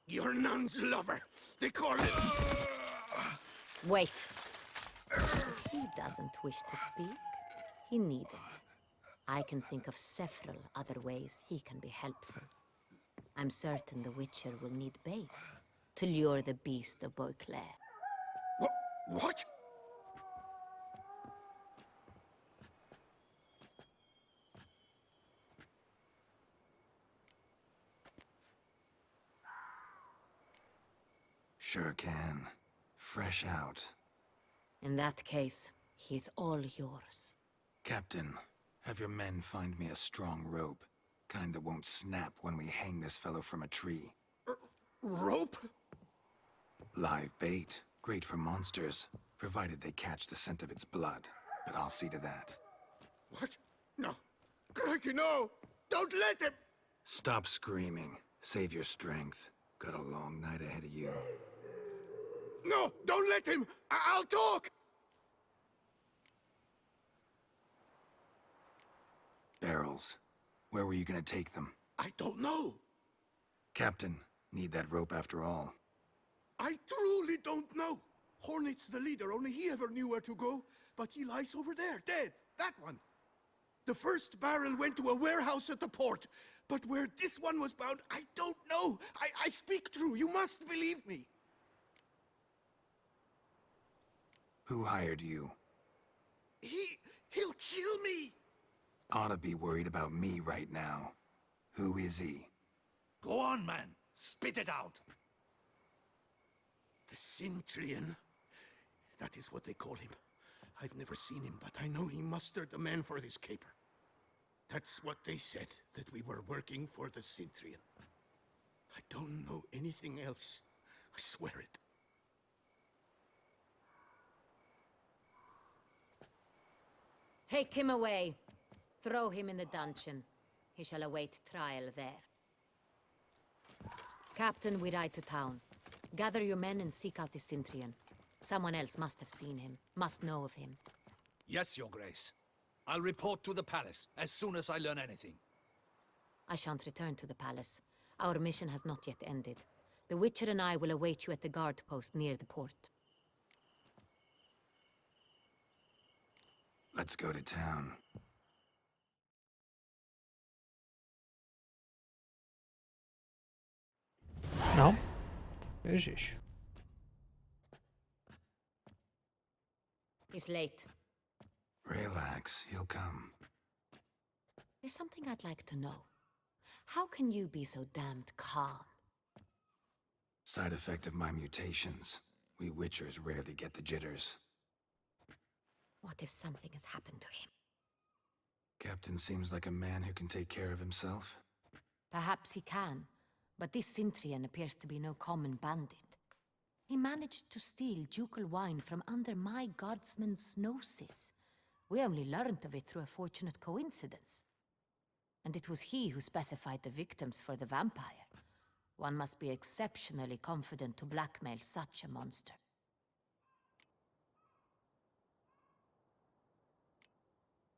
Your nun's lover. They call it... Wait. If he doesn't wish to speak, he needn't. I can think of several other ways he can be helpful. I'm certain the Witcher will need bait to lure the beast of Beauclair. What? Sure can. Fresh out. In that case, he's all yours. Captain, have your men find me a strong rope. Kind that won't snap when we hang this fellow from a tree. Rope? Live bait. Great for monsters, provided they catch the scent of its blood. But I'll see to that. What? No. Crikey, no! Don't let him! Stop screaming. Save your strength. Got a long night ahead of you. No! Don't let him! I'll talk! Barrels. Where were you gonna take them? I don't know. Captain, need that rope after all. I truly don't know. Hornet's the leader, only he ever knew where to go. But he lies over there, dead. That one. The first barrel went to a warehouse at the port. But where this one was bound, I don't know. I speak true. You must believe me. Who hired you? He'll kill me. Ought to be worried about me right now. Who is he? Go on, man. Spit it out. The Centurion. That is what they call him. I've never seen him, but I know he mustered the men for this caper. That's what they said, that we were working for the Centurion. I don't know anything else. I swear it. Take him away. Throw him in the dungeon. He shall await trial there. Captain, we ride to town. Gather your men and seek out the Centurion. Someone else must have seen him, must know of him. Yes, Your Grace. I'll report to the palace as soon as I learn anything. I shan't return to the palace. Our mission has not yet ended. The Witcher and I will await you at the guard post near the port. Let's go to town. No. Ježiš. He's late. Relax, he'll come. There's something I'd like to know. How can you be so damned calm? Side effect of my mutations. We Witchers rarely get the jitters. What if something has happened to him? Captain seems like a man who can take care of himself. Perhaps he can, but this Centurion appears to be no common bandit. He managed to steal ducal wine from under my guardsman's noses. We only learned of it through a fortunate coincidence. And it was he who specified the victims for the vampire. One must be exceptionally confident to blackmail such a monster.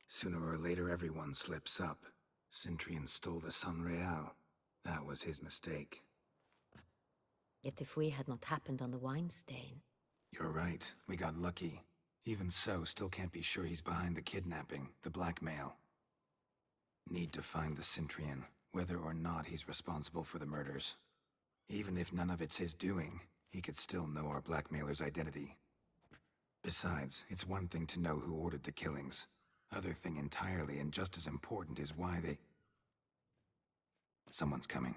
Sooner or later, everyone slips up. Centurion stole the Sun Real. That was his mistake. Yet if we had not happened on the wine stain... You're right. We got lucky. Even so, still can't be sure he's behind the kidnapping, the blackmail. Need to find the Centurion, whether or not he's responsible for the murders. Even if none of it's his doing, he could still know our blackmailer's identity. Besides, it's one thing to know who ordered the killings. Other thing entirely, and just as important, is why they... Someone's coming.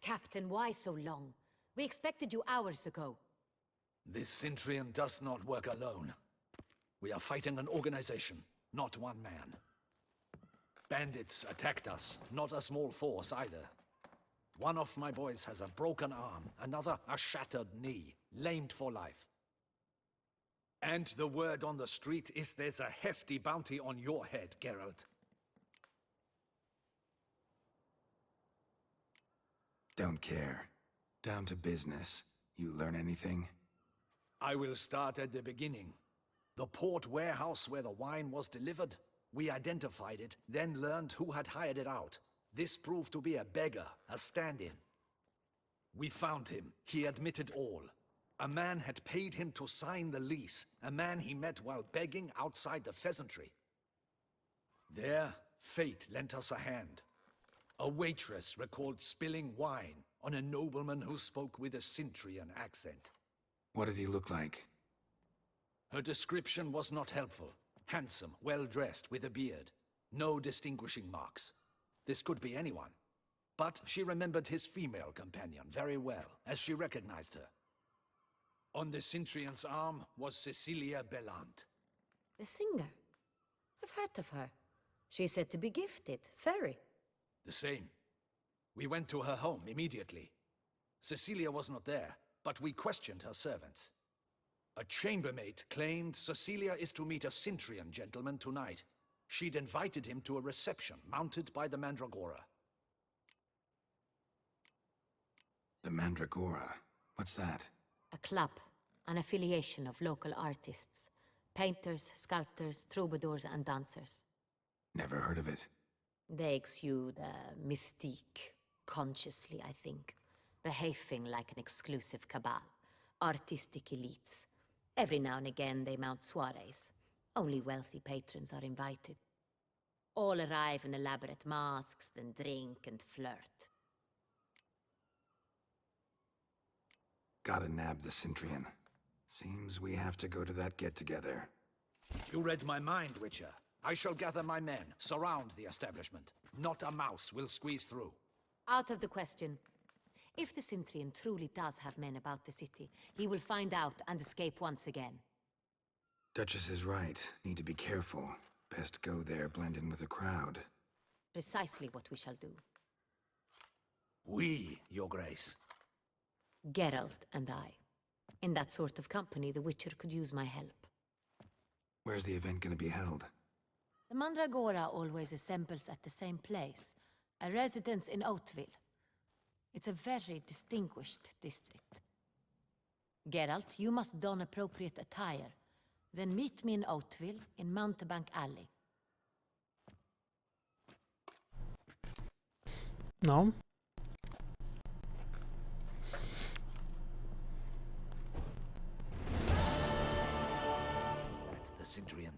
Captain, why so long? We expected you hours ago. This Centurion does not work alone. We are fighting an organization, not one man. Bandits attacked us, not a small force either. One of my boys has a broken arm, another a shattered knee, lamed for life. And the word on the street is there's a hefty bounty on your head, Geralt. Don't care. Down to business. You learn anything? I will start at the beginning. The port warehouse where the wine was delivered. We identified it, then learned who had hired it out. This proved to be a beggar, a stand-in. We found him. He admitted all. A man had paid him to sign the lease, a man he met while begging outside the pheasantry. There, fate lent us a hand. A waitress recalled spilling wine on a nobleman who spoke with a Centurion accent. What did he look like? Her description was not helpful. Handsome, well-dressed, with a beard. No distinguishing marks. This could be anyone. But she remembered his female companion very well, as she recognized her. On the Centurion's arm was Cecilia Bellant. The singer? I've heard of her. She's said to be gifted, fairy. The same. We went to her home immediately. Cecilia was not there, but we questioned her servants. A chambermaid claimed Cecilia is to meet a Centurion gentleman tonight. She'd invited him to a reception mounted by the Mandragora. The Mandragora? What's that? A club, an affiliation of local artists. Painters, sculptors, troubadours and dancers. Never heard of it. They exude mystique, consciously, I think. behaving like an exclusive cabal. Artistic elites. Every now and again they mount soirees. Only wealthy patrons are invited. All arrive in elaborate masks, then drink and flirt. Gotta nab the Cintrian. Seems we have to go to that get-together. You read my mind, Witcher. I shall gather my men, surround the establishment. Not a mouse will squeeze through. Out of the question. If the Cintrian truly does have men about the city, he will find out and escape once again. Duchess is right. Need to be careful. Best go there, blend in with the crowd. Precisely what we shall do. We, Your Grace. Geralt and I. In that sort of company, the Witcher could use my help. Where's the event gonna be held? The Mandragora always assembles at the same place, a residence in Oatville. It's a very distinguished district. Geralt, you must don appropriate attire. Then meet me in Oatville, in Mountebank Alley. No. That's the Cintrian.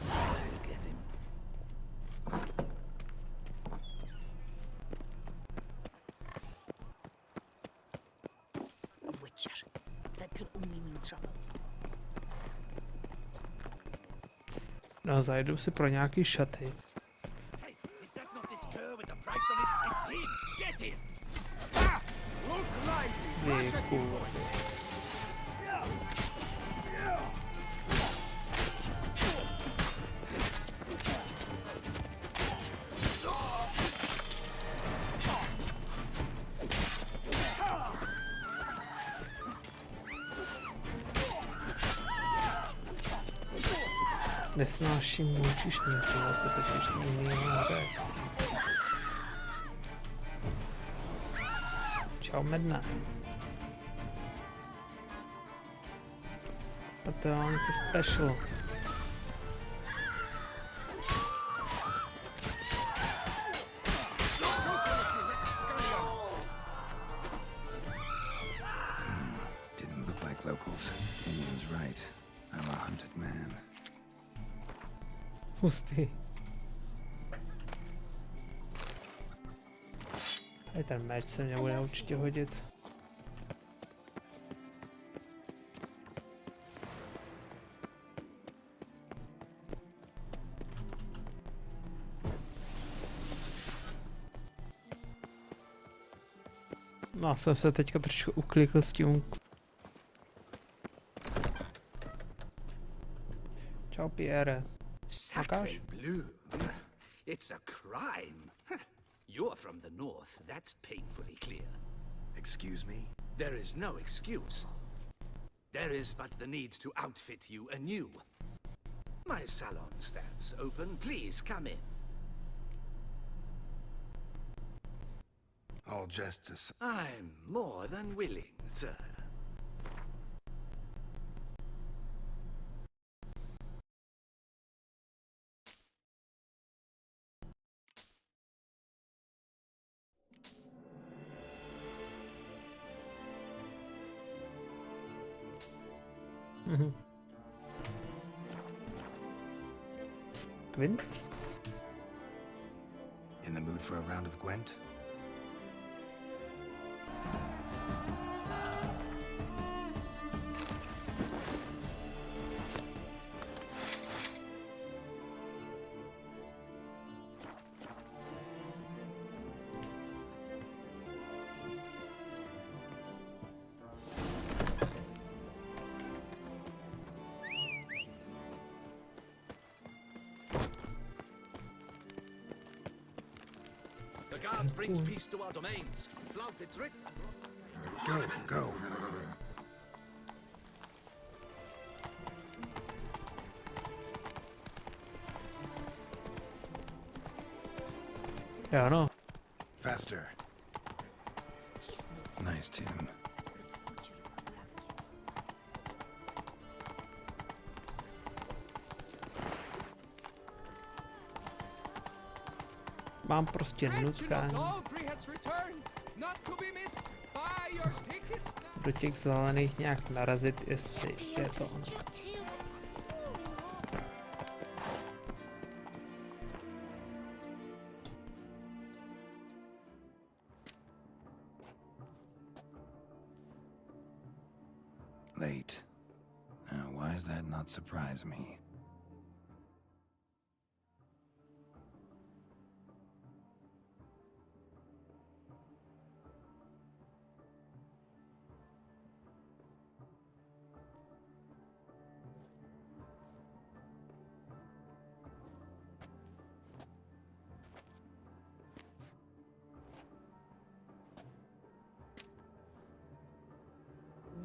We'll get him. Witcher. That could only mean trouble. No, zajdu si pro nějaký šaty. Hey, is that not this cur with the price on his... It's him! Get him! Ah! Look lively! Rush at him, boys! Nesnáším mlučišníky, to totiž jiný řek. Čau, medna. A to mám něco special. Didn't look like locals. Indian's right. I'm a hunted man. Hustý. Tady ten meč se mě bude určitě hodit. No, jsem se teďka trošku uklikl s tím. Čau, Pierre. Sacred bloom. It's a crime. You're from the north, that's painfully clear. Excuse me? There is no excuse. There is but the need to outfit you anew. My salon stands open. Please come in. All jests aside. I'm more than willing, sir. Gwent? In the mood for a round of Gwent? The guard brings peace to our domains. Flaunt its writ. Go, go. Já no. Faster. Nice tune. Mám prostě nutkání. has returned, not to be missed by do těch zelených nějak narazit, jestli je to ono. Late. Now, why does that not surprise me?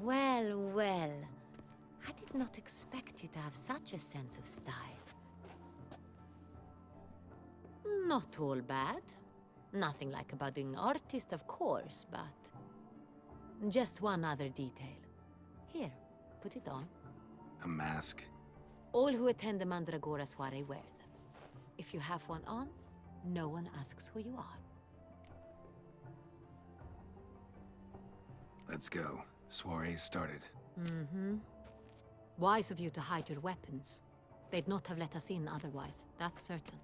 Well, well. I did not expect you to have such a sense of style. Not all bad. Nothing like a budding artist, of course, but... just one other detail. Here, put it on. A mask? All who attend the Mandragora soiree wear them. If you have one on, no one asks who you are. Let's go. Soiree started. Mm-hmm. Wise of you to hide your weapons. They'd not have let us in otherwise, that's certain.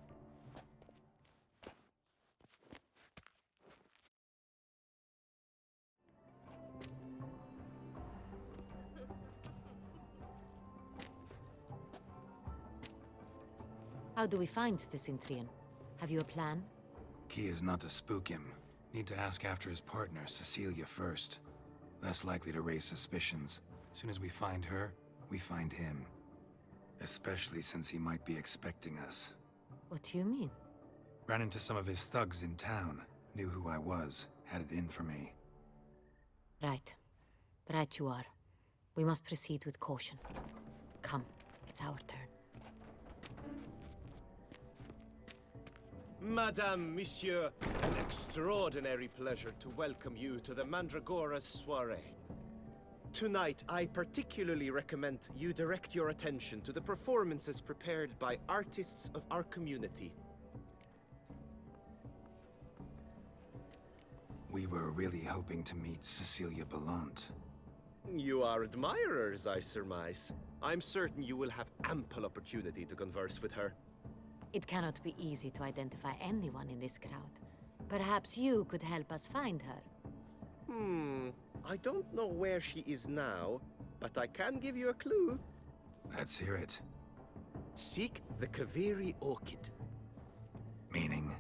How do we find the Cintrian? Have you a plan? Key is not to spook him. Need to ask after his partner, Cecilia, first. Less likely to raise suspicions. Soon as we find her, we find him. Especially since he might be expecting us. What do you mean? Ran into some of his thugs in town. Knew who I was. Had it in for me. Right. Right you are. We must proceed with caution. Come, it's our turn. Madame, Monsieur, an extraordinary pleasure to welcome you to the Mandragora's soiree. Tonight, I particularly recommend you direct your attention to the performances prepared by artists of our community. We were really hoping to meet Cecilia Ballant. You are admirers, I surmise. I'm certain you will have ample opportunity to converse with her. It cannot be easy to identify anyone in this crowd. Perhaps you could help us find her. I don't know where she is now, but I can give you a clue. Let's hear it. Seek the Kaveri orchid. Meaning?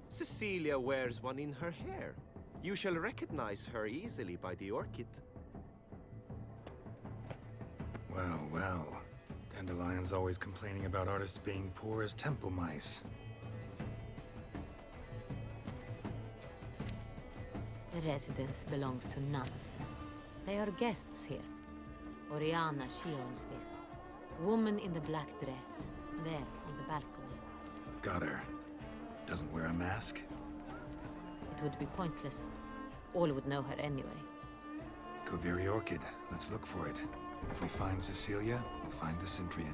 Cecilia wears one in her hair. You shall recognize her easily by the orchid. Well, well. Dandelion's always complaining about artists being poor as temple mice. The residence belongs to none of them. They are guests here. Oriana, she owns this. Woman in the black dress. There, on the balcony. Got her. Doesn't wear a mask? It would be pointless. All would know her anyway. Kaveri orchid. Let's look for it. If we find Cecilia, we'll find the Cintrian.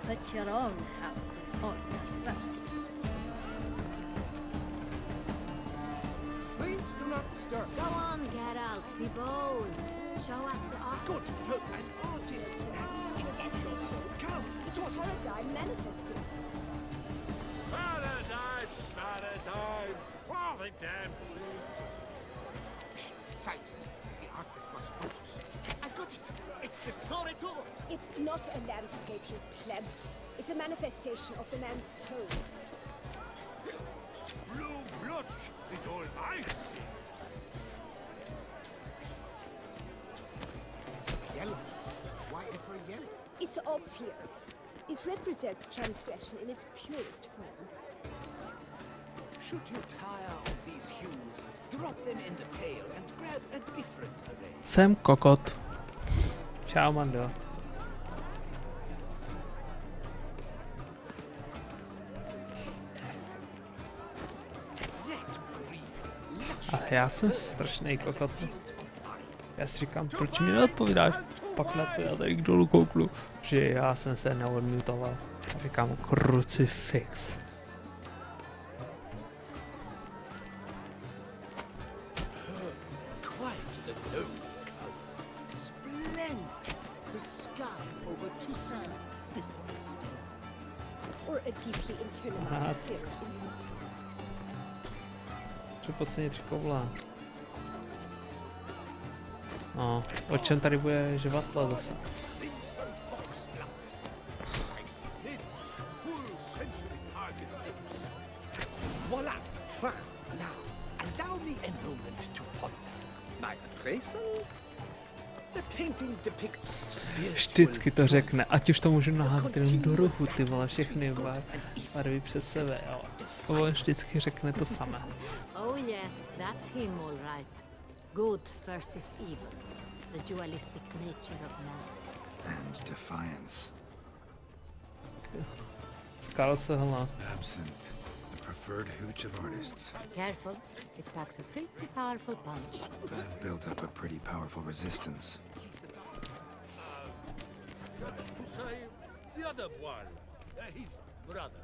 Put your own house in order first. Please do not disturb. Go on, Geralt, be bold. Show us the art. Good folk, an artist helps introductions. Come, toss it. Paradigm manifested. Paradigm! Oh, the damn fool! Shh, silence. The artist must focus. I got it. It's the Soretor. It's not a landscape, you pleb. It's a manifestation of the man's soul. Blue blood is all I see. Yellow. Why ever yellow? It's obvious. It represents transgression in its purest form. Should you tire of these hues, drop them in the pail and grab a different array. Jsem kokot. Čau, Mando. A já jsem strašný kokot. Já si říkám, proč mi neodpovídáš? Pak na to já tady k dolu kouknu. že já jsem se neodmutoval. Říkám krucifix. Quite the noble color. Splendid. The sky over Toussaint before the storm. Or a deeply internalized fear of intensity. Co poslední 3 koule. No, o čem tady bude žvatla zase? Voila! Fine. Now, allow me a moment to ponder. My appraisal? The painting depicts spiritual. Vždycky to řekne, ať už to můžu naházet jenom do rohu, ty vole, všechny barvy přes sebe, jo. To vždycky řekne to samé. Oh yes, that's him all right. Good versus evil. The dualistic nature of man. And defiance. Skal se hla. Absinthe, the preferred hooch of artists. Careful, it packs a pretty powerful punch. I've built up a pretty powerful resistance. That's to say, the other one, his brother.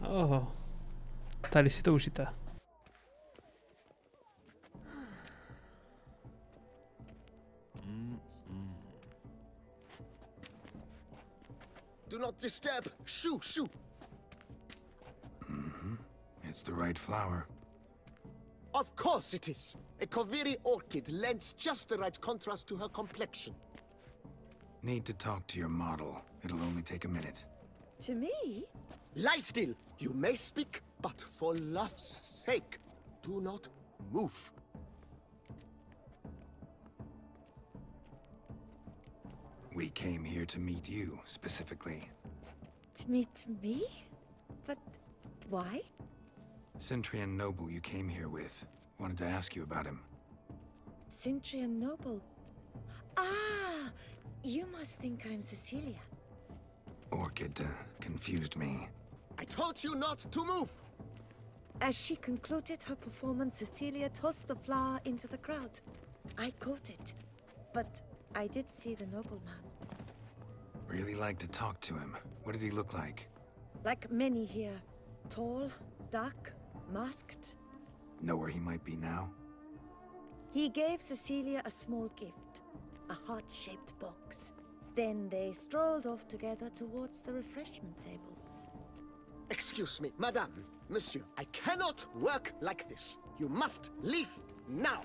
Oho. Tady si to užijte. Do not disturb. Shoo, shoo. It's the right flower. Of course it is. A Koviri orchid lends just the right contrast to her complexion. Need to talk to your model. It'll only take a minute. To me? Lie still. You may speak, but for love's sake, do not move. We came here to meet you, specifically. To meet me? But why? Centrian noble you came here with. Wanted to ask you about him. Centrian noble. Ah, you must think I'm Cecilia. Orchid confused me. I told you not to move. As she concluded her performance, Cecilia tossed the flower into the crowd. I caught it, but I did see the nobleman. Really like to talk to him. What did he look like? Like many here. Tall, dark, masked. Know where he might be now? He gave Cecilia a small gift, a heart-shaped box. Then they strolled off together towards the refreshment tables. Excuse me, madame, monsieur. I cannot work like this. You must leave now.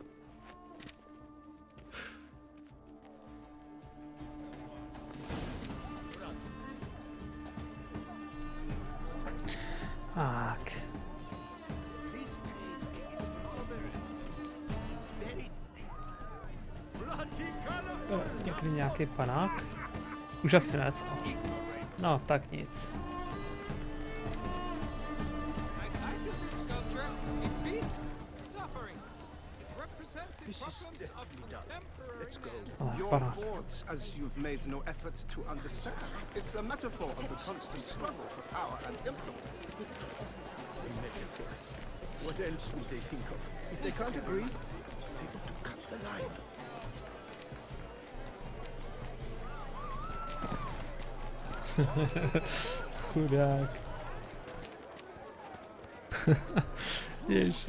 Tak. Někdy nějaký panák? Už asi ne, co? No, tak nic. This is definitely done. Let's go. Your thoughts, as you've made no effort to understand. It's a metaphor of the constant struggle for power and influence. A metaphor. What else would they think of? If they can't agree, it's able to cut the line. Chudák. Ježíš.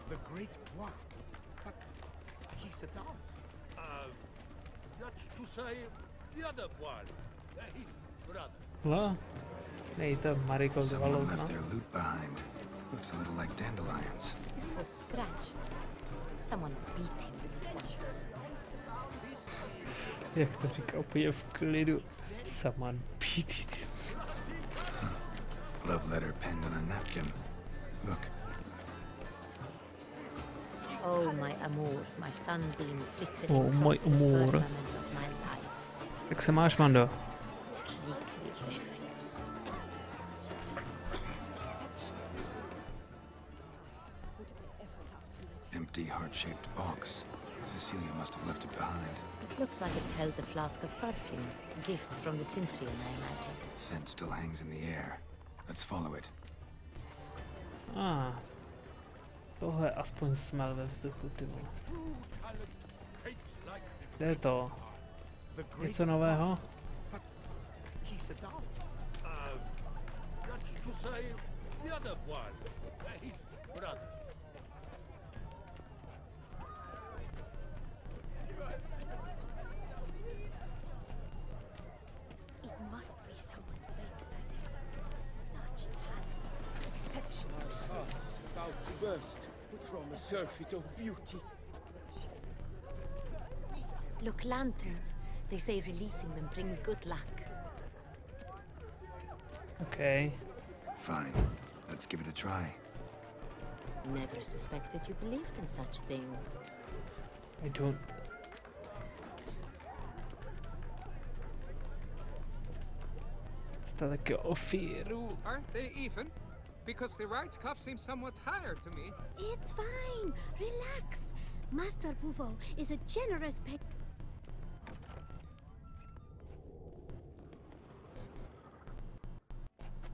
The great bois. But he's a dancer. That's to say, the other one, his brother. No, nejde Marigold Someone Valov, left no. their loot behind. Looks a little like dandelions. This was scratched. Someone beat him with it once. Jak to říká úplně v klidu. Someone beat it. Love letter penned on a napkin. Look. Oh, my amour, my sunbeam flitted Oh, across my the amour. firmament of my life. Jak se máš, Mando? Tricky refuse. Empty heart-shaped box. Cecilia must have left it behind. It looks like it held a flask of perfume. A gift from the Cintrian, I imagine. Scent still hangs in the air. Let's follow it. Ah. Tohle je aspoň smel ve vzduchu, ty vole. Kde je to? Něco nového? That's to say, the other one, his brother. It must be someone famous out there. Such talent. Exceptional. About to burst, but from a surfeit of beauty. Look, lanterns. They say releasing them brings good luck. Okay. Fine. Let's give it a try. Never suspected you believed in such things. I don't. Jste taky o fíru. Aren't they even? Because the right cuff seems somewhat higher to me. It's fine. Relax. Master Buvo is a generous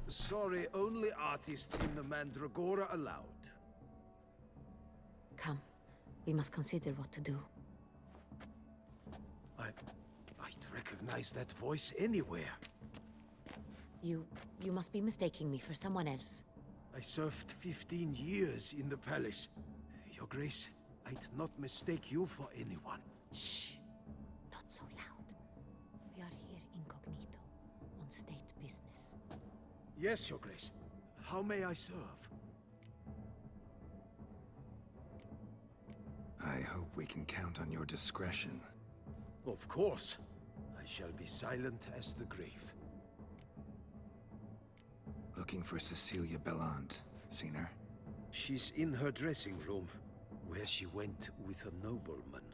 Sorry, only artists in the Mandragora allowed. Come, we must consider what to do. I'd recognize that voice anywhere. You must be mistaking me for someone else. I served 15 years in the palace. Your Grace, I'd not mistake you for anyone. Shh! Not so loud. We are here incognito, on state business. Yes, Your Grace. How may I serve? I hope we can count on your discretion. Of course. I shall be silent as the grave. Looking for Cecilia Bellant. Seen her? She's in her dressing room, where she went with a nobleman.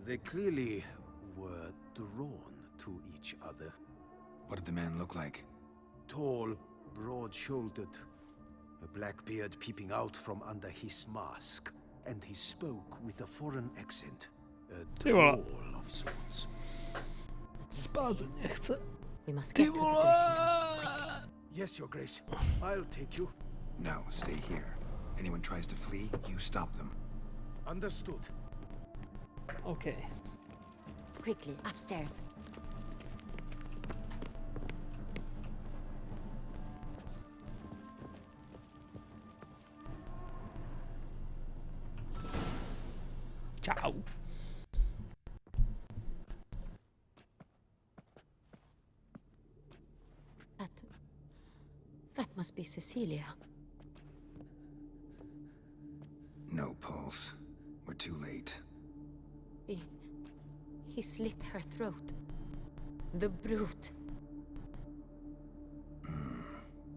They clearly were drawn to each other. What did the man look like? Tall, broad-shouldered, a black beard peeping out from under his mask, and he spoke with a foreign accent, a drawl of sorts. We must get to the dressing room, quickly. Yes, Your Grace. I'll take you. No, stay here. Anyone tries to flee, you stop them. Understood. Okay. Quickly, upstairs. Ciao. That must be Cecilia. No pulse. We're too late. He slit her throat. The brute.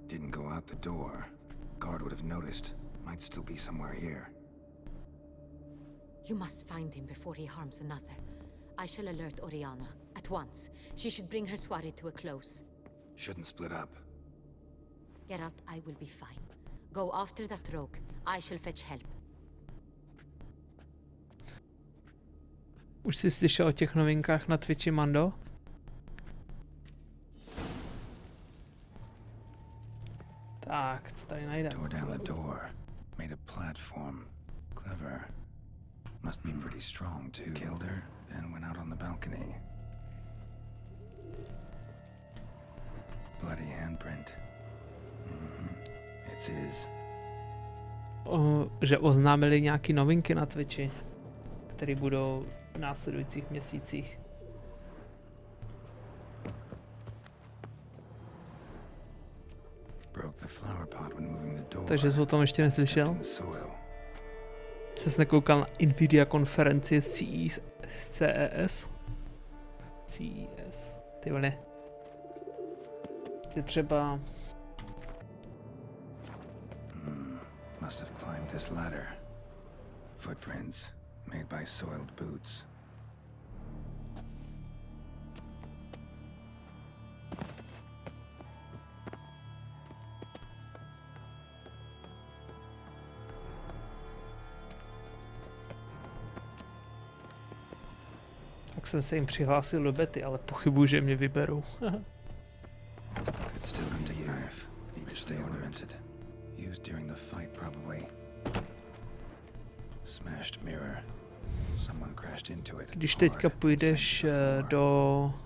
Didn't go out the door. Guard would have noticed. Might still be somewhere here. You must find him before he harms another. I shall alert Oriana at once. She should bring her soirée to a close. Shouldn't split up. Geralt, I will be fine. Go after that rogue. I shall fetch help. Už jsi slyšel o těch novinkách na Twitchi, Mando? Tak, co tady najdeme? Tore down the door. Made a platform. Clever. Must be pretty strong, too. Killed her, then went out on the balcony. Bloody handprint. It's his. Že oznámili nějaký novinky na Twitchi, které budou v následujících měsících. Takže jsi o tom ještě neslyšel? Jsi nekoukal na Nvidia konferenci z CES? CES. Ty vole. Je třeba... Must have climbed this ladder. Footprints made by soiled boots. Tak jsem se jim přihlásil do bety, ale pochybuji, že mě vyberou. Could still come to knife. Need to stay ornamented. Used during the fight, probably. Smashed mirror. Someone crashed into it. Když teďka půjdeš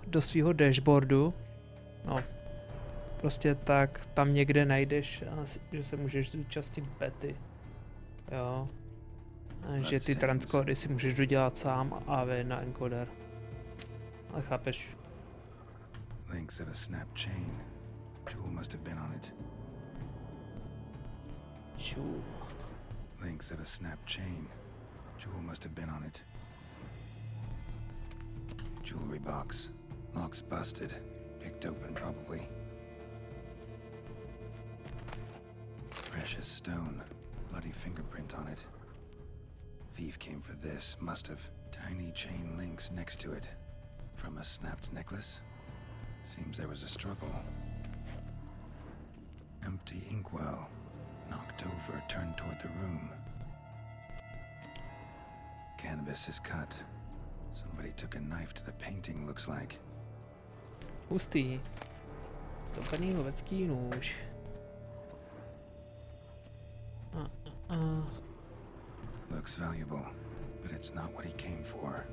do svého dashboardu, no, prostě tak tam někde najdeš, že se můžeš zúčastnit bety. Jo. A že ty transkody si můžeš dodělat sám a vy na encoder. Ale chápeš? Links of a snap chain. Jewel must have been on it. Jewel. Links of a snap chain. Jewel must have been on it. Jewelry box. Lock's busted. Picked open, probably. Precious stone. Bloody fingerprint on it. Thief came for this. Must have. Tiny chain links next to it. From a snapped necklace? Seems there was a struggle. Empty inkwell. Knocked over, turned toward the room. Canvas is cut. Somebody took a knife to the painting, looks like. Hustý. Stopaný lovecký nůž. Looks valuable, but it's not what he came for.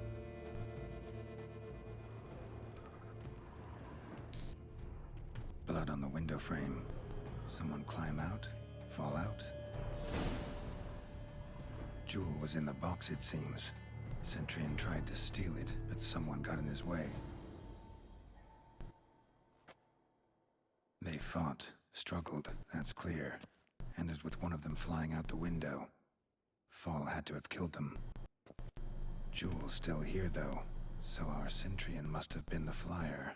Blood on the window frame. Someone climb out? Fall out? Jewel was in the box, it seems. Centurion tried to steal it, but someone got in his way. They fought, struggled, that's clear. Ended with one of them flying out the window. Fall had to have killed them. Jewel's still here, though, so our Centurion must have been the flyer.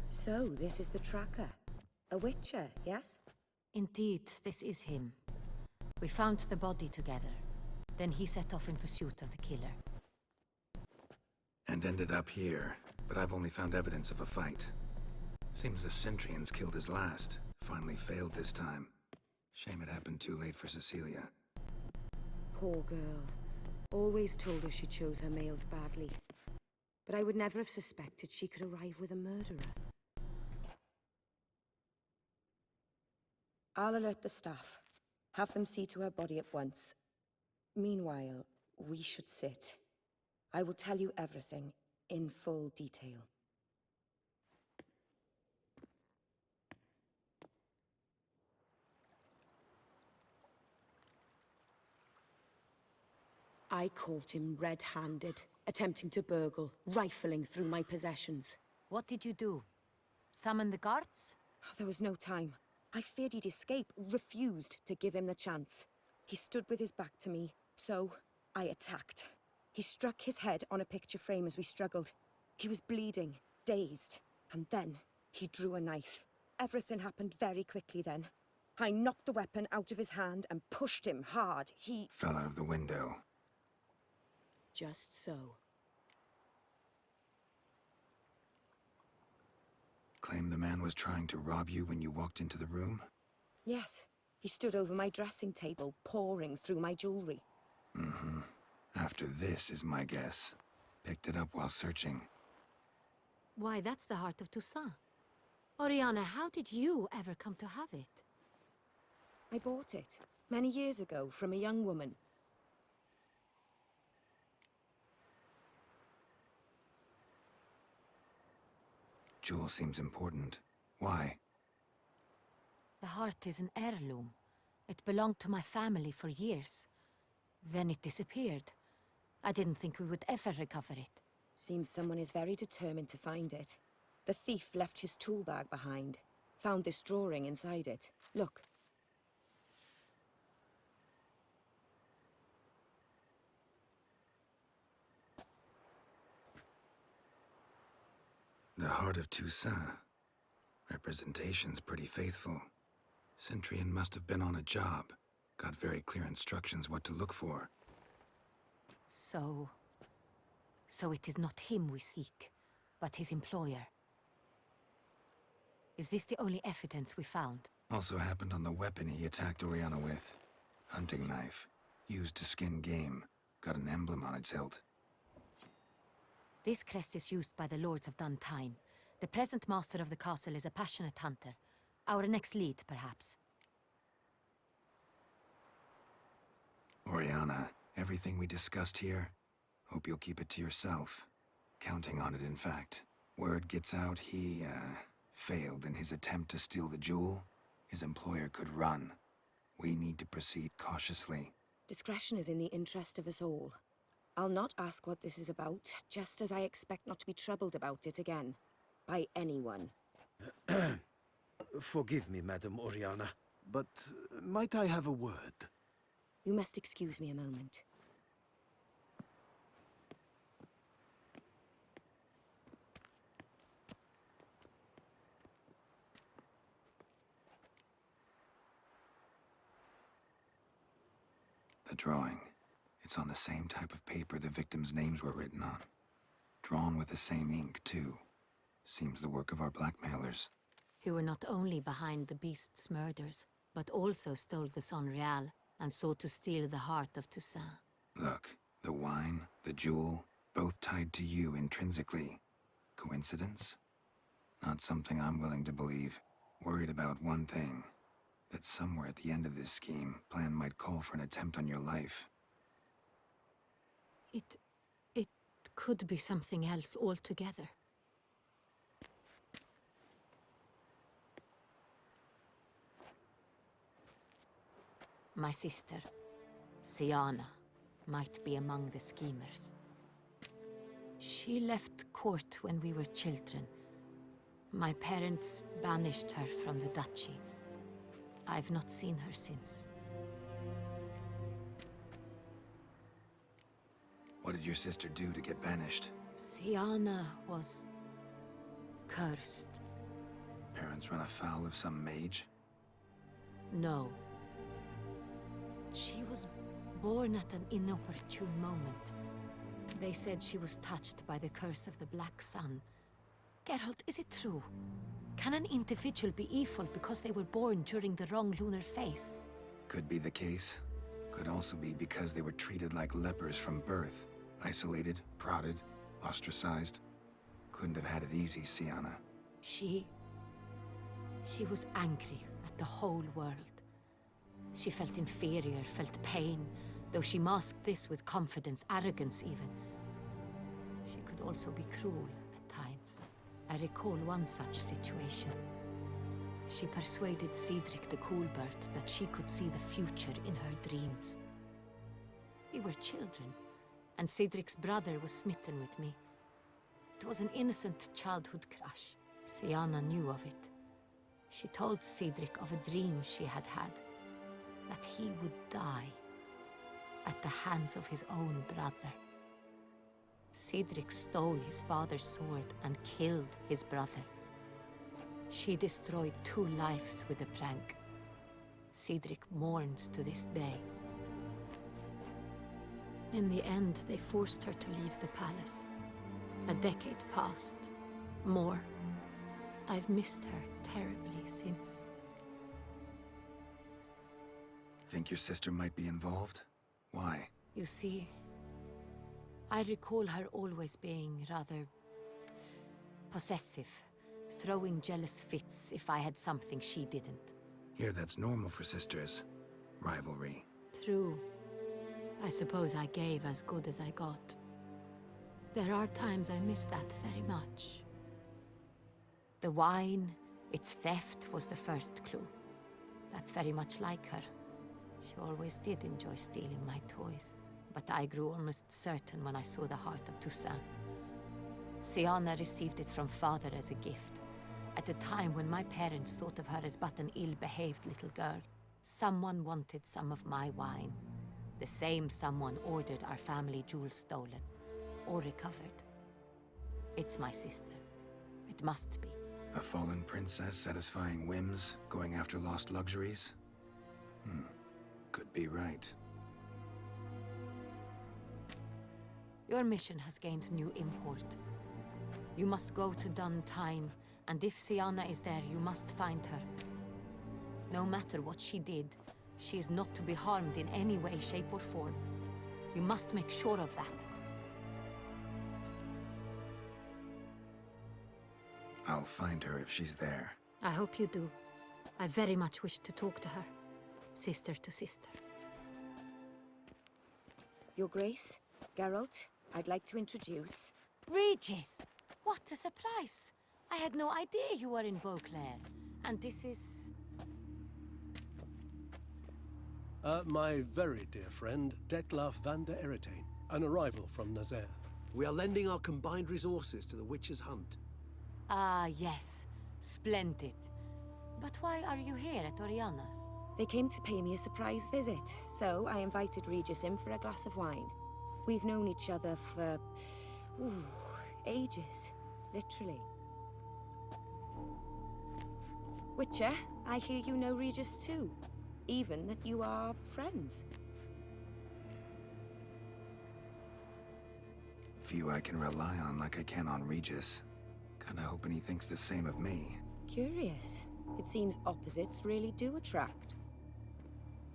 So, this is the tracker. A witcher, yes? Indeed, this is him. We found the body together. Then he set off in pursuit of the killer. And ended up here, but I've only found evidence of a fight. Seems the Centurions killed his last. Finally failed this time. Shame it happened too late for Cecilia. Poor girl. Always told her she chose her males badly. But I would never have suspected she could arrive with a murderer. I'll alert the staff. Have them see to her body at once. Meanwhile, we should sit. I will tell you everything in full detail. I caught him red-handed, attempting to burgle, rifling through my possessions. What did you do? Summon the guards? There was no time. I feared he'd escape, refused to give him the chance. He stood with his back to me, so I attacked. He struck his head on a picture frame as we struggled. He was bleeding, dazed, and then he drew a knife. Everything happened very quickly then. I knocked the weapon out of his hand and pushed him hard. He fell out of the window. Just so. Claim the man was trying to rob you when you walked into the room? Yes. He stood over my dressing table, pouring through my jewelry. Mm-hmm. After this is my guess. Picked it up while searching. Why, that's the heart of Toussaint. Oriana, how did you ever come to have it? I bought it, many years ago, from a young woman. Jewel seems important. Why? The heart is an heirloom. It belonged to my family for years. Then it disappeared. I didn't think we would ever recover it. Seems someone is very determined to find it. The thief left his tool bag behind. Found this drawing inside it. Look. The heart of Toussaint. Representation's pretty faithful. Centurion must have been on a job. Got very clear instructions what to look for. So it is not him we seek, but his employer. Is this the only evidence we found? Also happened on the weapon he attacked Oriana with. Hunting knife. Used to skin game. Got an emblem on its hilt. This crest is used by the lords of Duntine. The present master of the castle is a passionate hunter. Our next lead, perhaps. Oriana, everything we discussed here, hope you'll keep it to yourself. Counting on it, in fact. Word gets out he, failed in his attempt to steal the jewel. His employer could run. We need to proceed cautiously. Discretion is in the interest of us all. I'll not ask what this is about, just as I expect not to be troubled about it again. By anyone. Forgive me, Madam Oriana, but might I have a word? You must excuse me a moment. The drawing. It's on the same type of paper the victims' names were written on. Drawn with the same ink, too. Seems the work of our blackmailers. Who were not only behind the beast's murders, but also stole the Son Real and sought to steal the heart of Toussaint. Look, the wine, the jewel, both tied to you intrinsically. Coincidence? Not something I'm willing to believe. Worried about one thing. That somewhere at the end of this scheme, plan might call for an attempt on your life. It could be something else altogether. My sister, Siana, might be among the schemers. She left court when we were children. My parents banished her from the duchy. I've not seen her since. What did your sister do to get banished? Siana was cursed. Parents run afoul of some mage? No. She was born at an inopportune moment. They said she was touched by the curse of the Black Sun. Geralt, is it true? Can an individual be evil because they were born during the wrong lunar phase? Could be the case. Could also be because they were treated like lepers from birth. Isolated, prodded, ostracized. Couldn't have had it easy, Siana. She was angry at the whole world. She felt inferior, felt pain, though she masked this with confidence, arrogance even. She could also be cruel at times. I recall one such situation. She persuaded Cedric the Coolbird that she could see the future in her dreams. We were children, and Cedric's brother was smitten with me. It was an innocent childhood crush. Siana knew of it. She told Cedric of a dream she had had, that he would die at the hands of his own brother. Cedric stole his father's sword and killed his brother. She destroyed 2 lives with a prank. Cedric mourns to this day. In the end, they forced her to leave the palace. A decade passed. More. I've missed her terribly since. Think your sister might be involved? Why? You see, I recall her always being rather possessive, throwing jealous fits if I had something she didn't. Here, that's normal for sisters. Rivalry. True. I suppose I gave as good as I got. There are times I miss that very much. The wine, its theft, was the first clue. That's very much like her. She always did enjoy stealing my toys, but I grew almost certain when I saw the heart of Toussaint. Siana received it from father as a gift, at a time when my parents thought of her as but an ill-behaved little girl. Someone wanted some of my wine. The same someone ordered our family jewels stolen, or recovered. It's my sister. It must be. A fallen princess satisfying whims, going after lost luxuries? Could be right. Your mission has gained new import. You must go to Duntine, and if Siana is there, you must find her. No matter what she did, she is not to be harmed in any way, shape, or form. You must make sure of that. I'll find her if she's there. I hope you do. I very much wish to talk to her. Sister to sister. Your Grace, Geralt, I'd like to introduce... Regis! What a surprise! I had no idea you were in Beauclair. And this is... My very dear friend, Detlef van der Eretain, an arrival from Nazaire. We are lending our combined resources to the Witcher's hunt. Ah, yes. Splendid. But why are you here at Oriana's? They came to pay me a surprise visit, so I invited Regis in for a glass of wine. We've known each other for... ages. Literally. Witcher, I hear you know Regis too. Even that you are friends. Few I can rely on like I can on Regis. Kinda hoping he thinks the same of me. Curious. It seems opposites really do attract.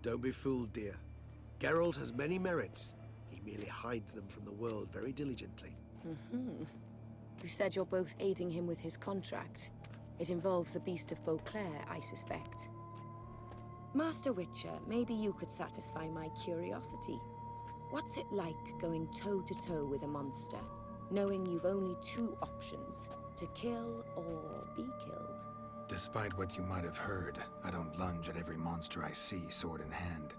Don't be fooled, dear. Geralt has many merits. He merely hides them from the world very diligently. You said you're both aiding him with his contract. It involves the Beast of Beauclair, I suspect. Master Witcher, maybe you could satisfy my curiosity. What's it like going toe-to-toe with a monster, knowing you've only two options, to kill or be killed? Despite what you might have heard, I don't lunge at every monster I see sword in hand.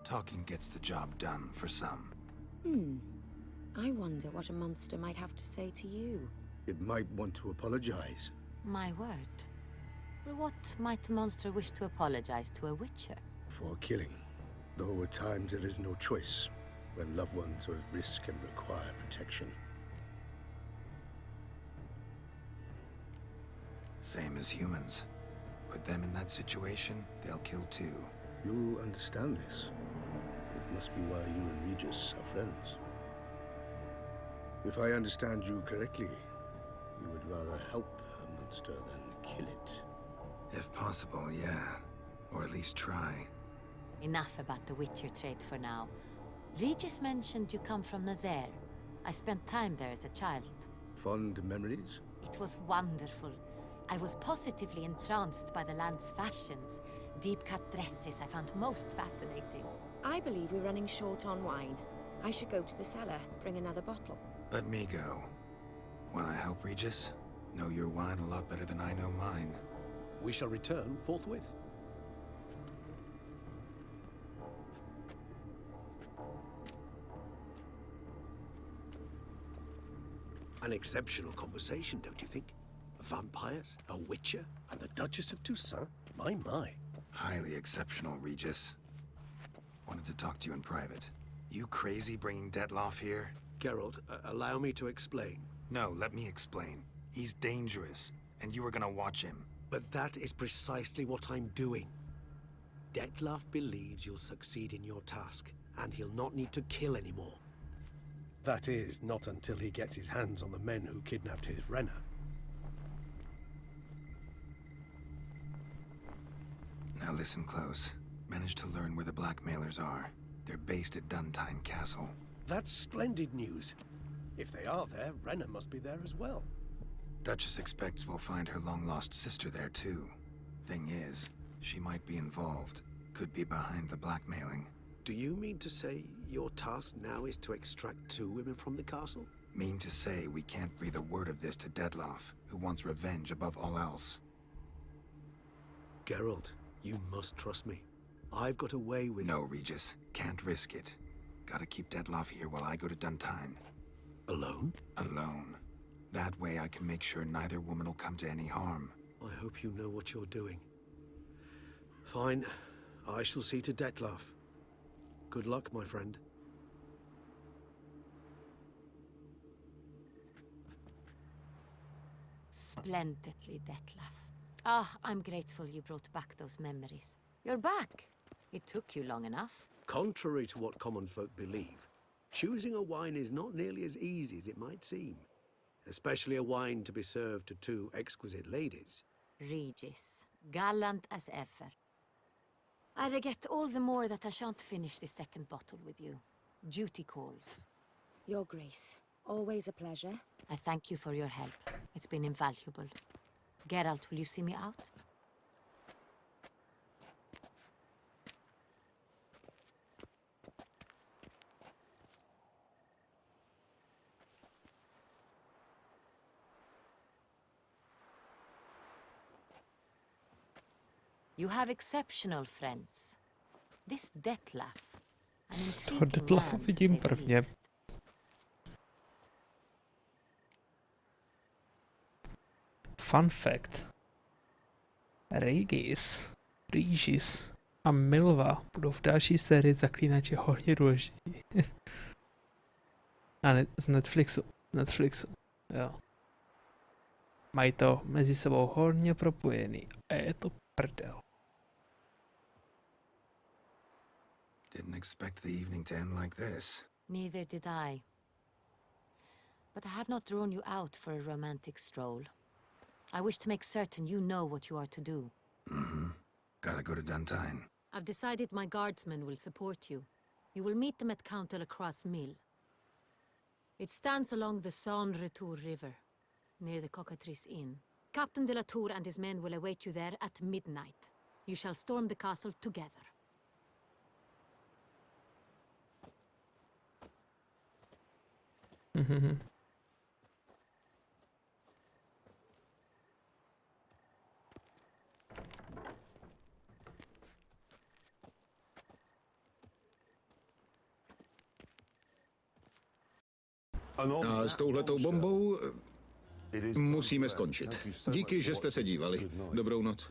Talking gets the job done for some. I wonder what a monster might have to say to you. It might want to apologize. My word. For what might a monster wish to apologize to a witcher? For killing. Though at times there is no choice, when loved ones are at risk and require protection. Same as humans. Put them in that situation, they'll kill too. You understand this. It must be why you and Regis are friends. If I understand you correctly, you would rather help a monster than kill it. If possible, yeah. Or at least try. Enough about the Witcher trade for now. Regis mentioned you come from Nazaire. I spent time there as a child. Fond memories? It was wonderful. I was positively entranced by the land's fashions. Deep-cut dresses I found most fascinating. I believe we're running short on wine. I should go to the cellar, bring another bottle. Let me go. Wanna help, Regis? Know your wine a lot better than I know mine. We shall return forthwith. An exceptional conversation, don't you think? Vampires, a witcher, and the Duchess of Toussaint? My. Highly exceptional, Regis. Wanted to talk to you in private. You crazy bringing Detlef here? Geralt, allow me to explain. No, let me explain. He's dangerous, and you were gonna watch him. But that is precisely what I'm doing. Detlef believes you'll succeed in your task, and he'll not need to kill anymore. That is, not until he gets his hands on the men who kidnapped his Renner. Now listen close. Managed to learn where the blackmailers are. They're based at Duntine Castle. That's splendid news. If they are there, Renner must be there as well. Duchess expects we'll find her long-lost sister there too. Thing is, she might be involved. Could be behind the blackmailing. Do you mean to say your task now is to extract two women from the castle? Mean to say we can't breathe a word of this to Detlef, who wants revenge above all else. Geralt, you must trust me. I've got a way with... No, Regis. Can't risk it. Gotta keep Detlef here while I go to Duntine. Alone? Alone. That way I can make sure neither woman will come to any harm. I hope you know what you're doing. Fine. I shall see to Detlef. Good luck, my friend. Splendidly, Detlef. Ah, I'm grateful you brought back those memories. You're back. It took you long enough. Contrary to what common folk believe, choosing a wine is not nearly as easy as it might seem. Especially a wine to be served to two exquisite ladies. Regis, gallant as ever. I regret all the more that I shan't finish this second bottle with you. Duty calls. Your Grace, Always a pleasure. I thank you for your help. It's been invaluable. Geralt, will you see me out? You have exceptional friends. This Detlef, an intriguing man, to vidím say the prvně. least. Fun fact. Regis a Milva budou v další sérii Zaklínače hodně důležitý. Z Netflixu. Jo. Mají to mezi sebou hodně propojený. A je to prdel. Didn't expect the evening to end like this. Neither did I. But I have not drawn you out for a romantic stroll. I wish to make certain you know what you are to do. Mm-hmm. Gotta go to Duntine. I've decided my guardsmen will support you. You will meet them at Count Delacroix' mill. It stands along the Saône-Retour River, near the Cockatrice Inn. Captain de la Tour and his men will await you there at midnight. You shall storm the castle together. A s touhletou bombou musíme skončit. Díky, že jste se dívali. Dobrou noc.